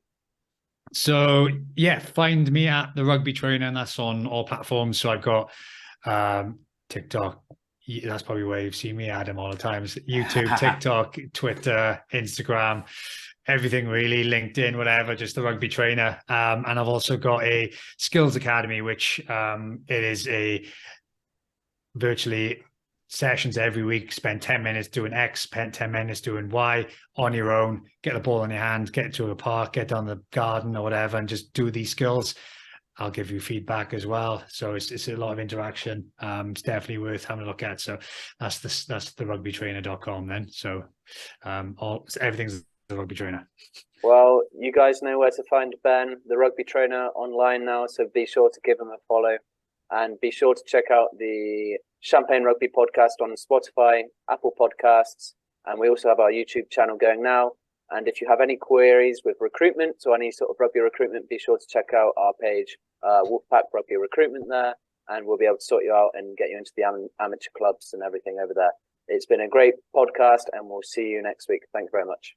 So yeah, find me at the Rugby Trainer, and that's on all platforms. So I've got TikTok. That's probably where you've seen me, Adam, all the times. YouTube, TikTok, Twitter, Instagram, everything really, LinkedIn, whatever, just the Rugby Trainer. And I've also got a skills academy, which it is a virtually sessions every week. Spend 10 minutes doing X, spend 10 minutes doing Y on your own. Get the ball in your hand, get to a park, get down the garden or whatever, and just do these skills. I'll give you feedback as well. So it's a lot of interaction. It's definitely worth having a look at. So that's the rugbytrainer.com then. So everything's the Rugby Trainer. Well, you guys know where to find Ben, the Rugby Trainer, online now. So be sure to give him a follow, and be sure to check out the Champagne Rugby podcast on Spotify, Apple Podcasts, and we also have our YouTube channel going now. And if you have any queries with recruitment or any sort of rugby recruitment, be sure to check out our page, Wolfpack Rugby Recruitment there, and we'll be able to sort you out and get you into the amateur clubs and everything over there. It's been a great podcast, and we'll see you next week. Thank you very much.